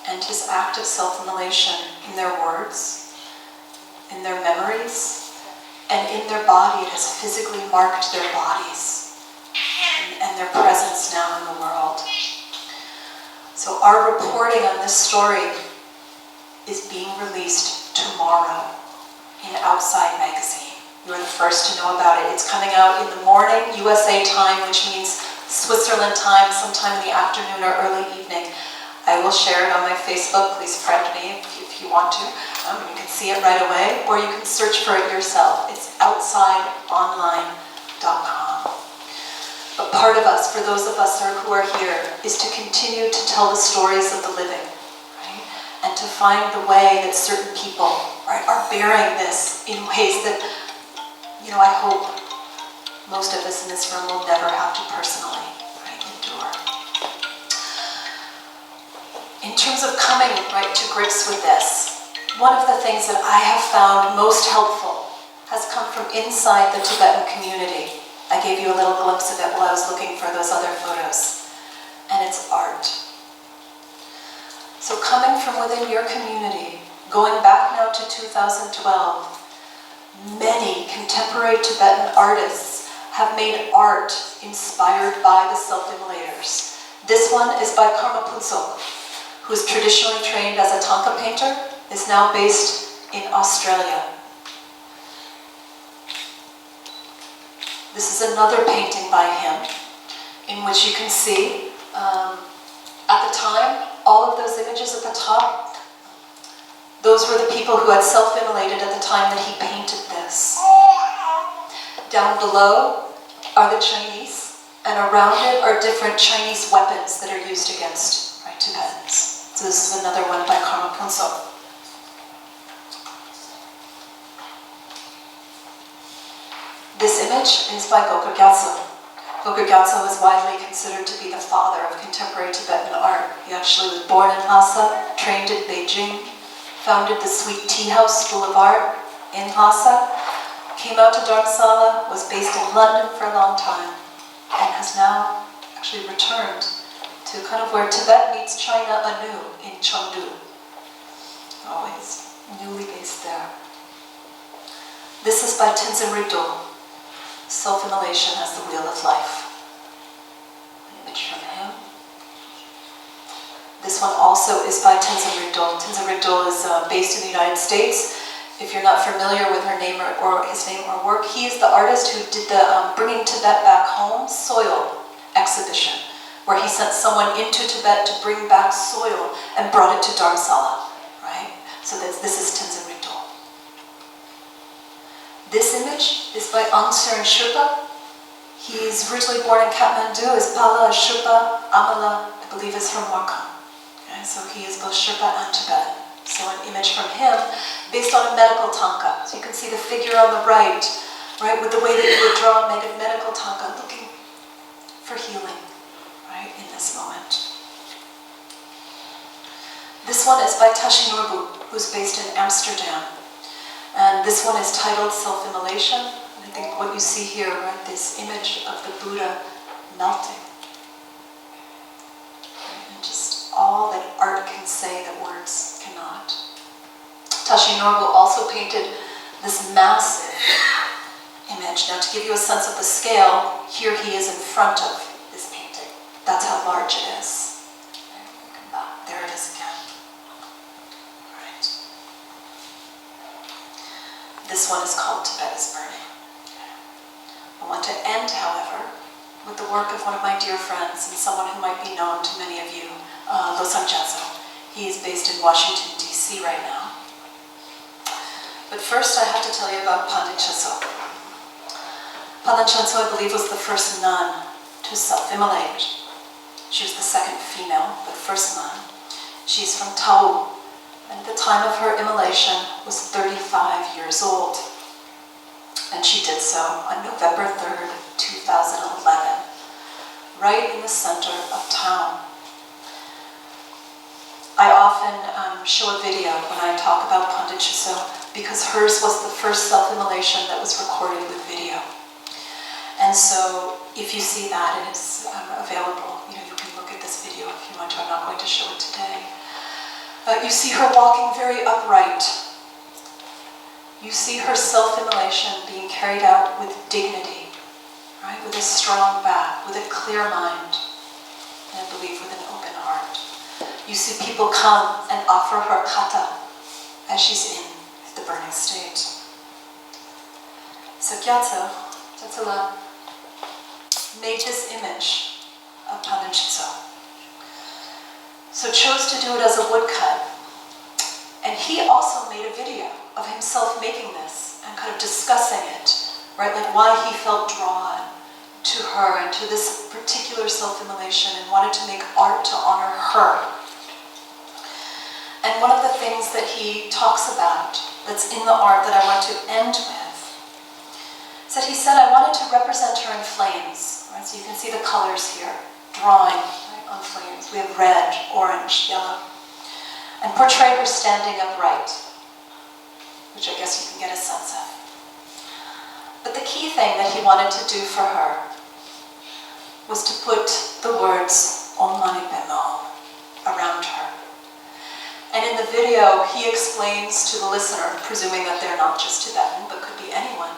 and his act of self-immolation in their words, in their memories, and in their body. It has physically marked their bodies and their presence now in the world. So our reporting on this story is being released tomorrow in Outside Magazine. You are the first to know about it. It's coming out in the morning, USA time, which means Switzerland time, sometime in the afternoon or early evening. I will share it on my Facebook. Please friend me if you want to. You can see it right away, or you can search for it yourself. It's outsideonline.com. But part of us, for those of us who are here, is to continue to tell the stories of the living, right? And to find the way that certain people, right, are bearing this in ways that, I hope most of us in this room will never have to personally, right, endure. In terms of coming, right, to grips with this, one of the things that I have found most helpful has come from inside the Tibetan community. I gave you a little glimpse of it while I was looking for those other photos. And it's art. So coming from within your community, going back now to 2012, many contemporary Tibetan artists have made art inspired by the self-immolators. This one is by Karma Punsok, who is traditionally trained as a Thangka painter, is now based in Australia. This is another painting by him, in which you can see, at the time, all of those images at the top, those were the people who had self-immolated at the time that he painted this. Down below are the Chinese, and around it are different Chinese weapons that are used against Tibetans. So this is another one by Karma Punsok. This image is by Gokul Gyatso. Gokul Gyatso is widely considered to be the father of contemporary Tibetan art. He actually was born in Lhasa, trained in Beijing, founded the Sweet Tea House School of Art in Lhasa, came out to Dharamsala, was based in London for a long time, and has now actually returned to kind of where Tibet meets China anew in Chengdu. Always newly based there. This is by Tenzin Rinpoche. Self-immolation as the wheel of life. An image from him. This one also is by Tenzin Rinpoche. Tenzin Rinpoche is based in the United States. If you're not familiar with her name or his name or work, he is the artist who did the Bringing Tibet Back Home soil exhibition, where he sent someone into Tibet to bring back soil and brought it to Dharamsala, right? So this is Tenzin Rinpoche. This image is by Aung San Sherpa. He's originally born in Kathmandu, his Pala is Sherpa, Amala, I believe, is from Markham. Okay, so he is both Sherpa and Tibetan. So an image from him based on a medical Thangka. So you can see the figure on the right, with the way that you would draw a medical Thangka, looking for healing, right, in this moment. This one is by Tashi, who's based in Amsterdam. And this one is titled Self-Immolation. And I think what you see here, right, this image of the Buddha melting. Right, and just all that art can say that words cannot. Tashi also painted this massive image. Now, to give you a sense of the scale, here he is in front of this painting. That's how large it is. Come back. There it is again. All right. This one is called Tibet is Burning. I want to end, however, with the work of one of my dear friends and someone who might be known to many of you, Losang Gyatso. He is based in Washington, D.C. right now. But first I have to tell you about Pandit Gyatso. Pandit Gyatso, I believe, was the first nun to self-immolate. She was the second female, but first nun. She's from Tau, and at the time of her immolation was 35 years old. And she did so on November 3rd, 2011, right in the center of town. I often show a video when I talk about Pandit Gyatso because hers was the first self-immolation that was recorded with video. And so if you see that, and it's available, you can look at this video if you want to. I'm not going to show it today. You see her walking very upright. You see her self-immolation being carried out with dignity, right? With a strong back, with a clear mind, and I believe with an open heart. You see people come and offer her kata as she's in the burning state. So Gyatso made this image of Pandit Gyatso. So chose to do it as a woodcut. And he also made a video of himself making this and kind of discussing it, right? Like why he felt drawn to her and to this particular self-immolation and wanted to make art to honor her. And one of the things that he talks about that's in the art that I want to end with is that he said, I wanted to represent her in flames, right? So you can see the colors here, drawing right, on flames. We have red, orange, yellow. And portray her standing upright, which I guess you can get a sense of. But the key thing that he wanted to do for her was to put the words Om Mani Padme Hum around her. And in the video, he explains to the listener, presuming that they're not just Tibetan, but could be anyone,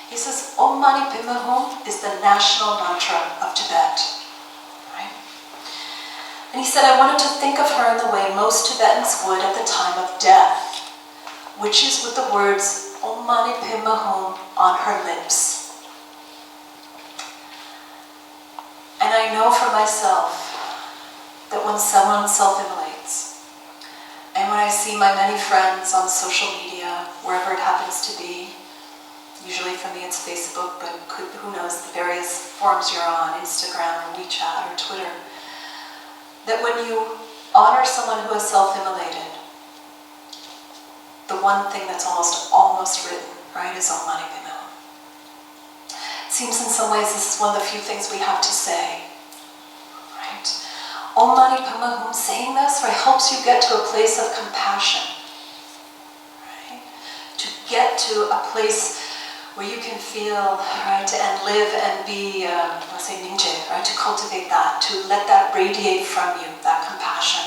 he says, Om Mani Padme Hum is the national mantra of Tibet. And he said, I wanted to think of her in the way most Tibetans would at the time of death, which is with the words Om Mani Padme Hum on her lips. And I know for myself that when someone self-immolates, and when I see my many friends on social media, wherever it happens to be, usually for me it's Facebook, but who knows, the various forums you're on, Instagram or WeChat or Twitter, that when you honor someone who has self-immolated, the one thing that's almost written, right, is Om Mani Padme Hum. It seems in some ways this is one of the few things we have to say, right? Om Mani Padme Hum, saying this, right, helps you get to a place of compassion, right? To get to a place where you can feel, right, and live and be, let's say, ninje, right, to cultivate that, to let that radiate from you, that compassion,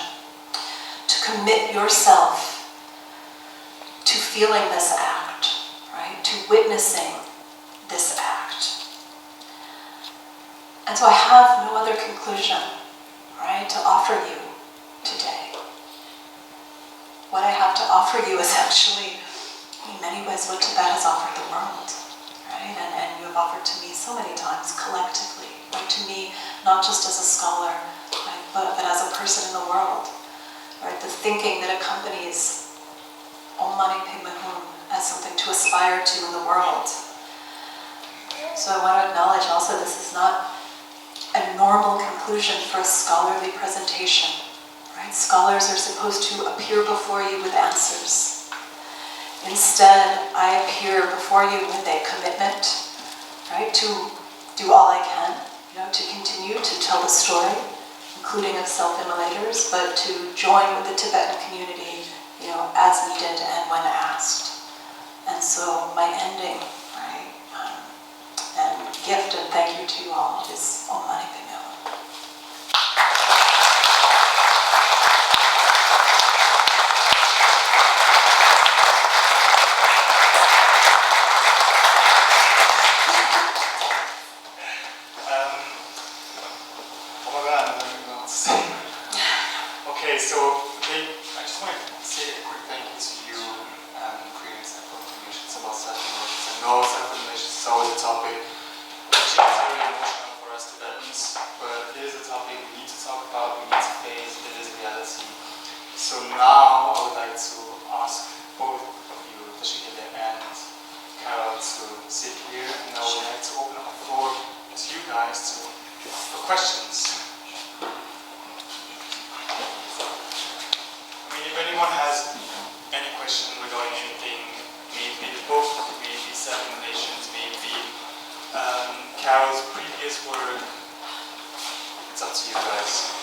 to commit yourself to feeling this act, right, to witnessing this act. And so I have no other conclusion, right, to offer you today. What I have to offer you is actually, in many ways, what Tibet has offered the world. Right? And you have offered to me so many times collectively, right? To me, not just as a scholar, right? but as a person in the world, right? The thinking that accompanies Om Mani Padme Hum as something to aspire to in the world. So I want to acknowledge also this is not a normal conclusion for a scholarly presentation, right? Scholars are supposed to appear before you with answers. Instead, I appear before you with a commitment, right, to do all I can, to continue to tell the story, including of self-immolators, but to join with the Tibetan community, as needed and when asked. And so my ending, right, and gift and thank you to you all is Om Mani Padme Hum. Okay, I just want to say a quick thank you to you creating self-immolation. It's about self-immolation. I know self-immolation is always a topic which is very emotional for us Tibetans, but it is a topic we need to talk about, we need to face, it is reality. So now I would like to ask both of you, Tashi and Carole, to sit here, and I would like to open up the floor to you guys for questions. I mean, if anyone has any question regarding anything, maybe the book, maybe self-immolations, maybe Carole's previous work, it's up to you guys.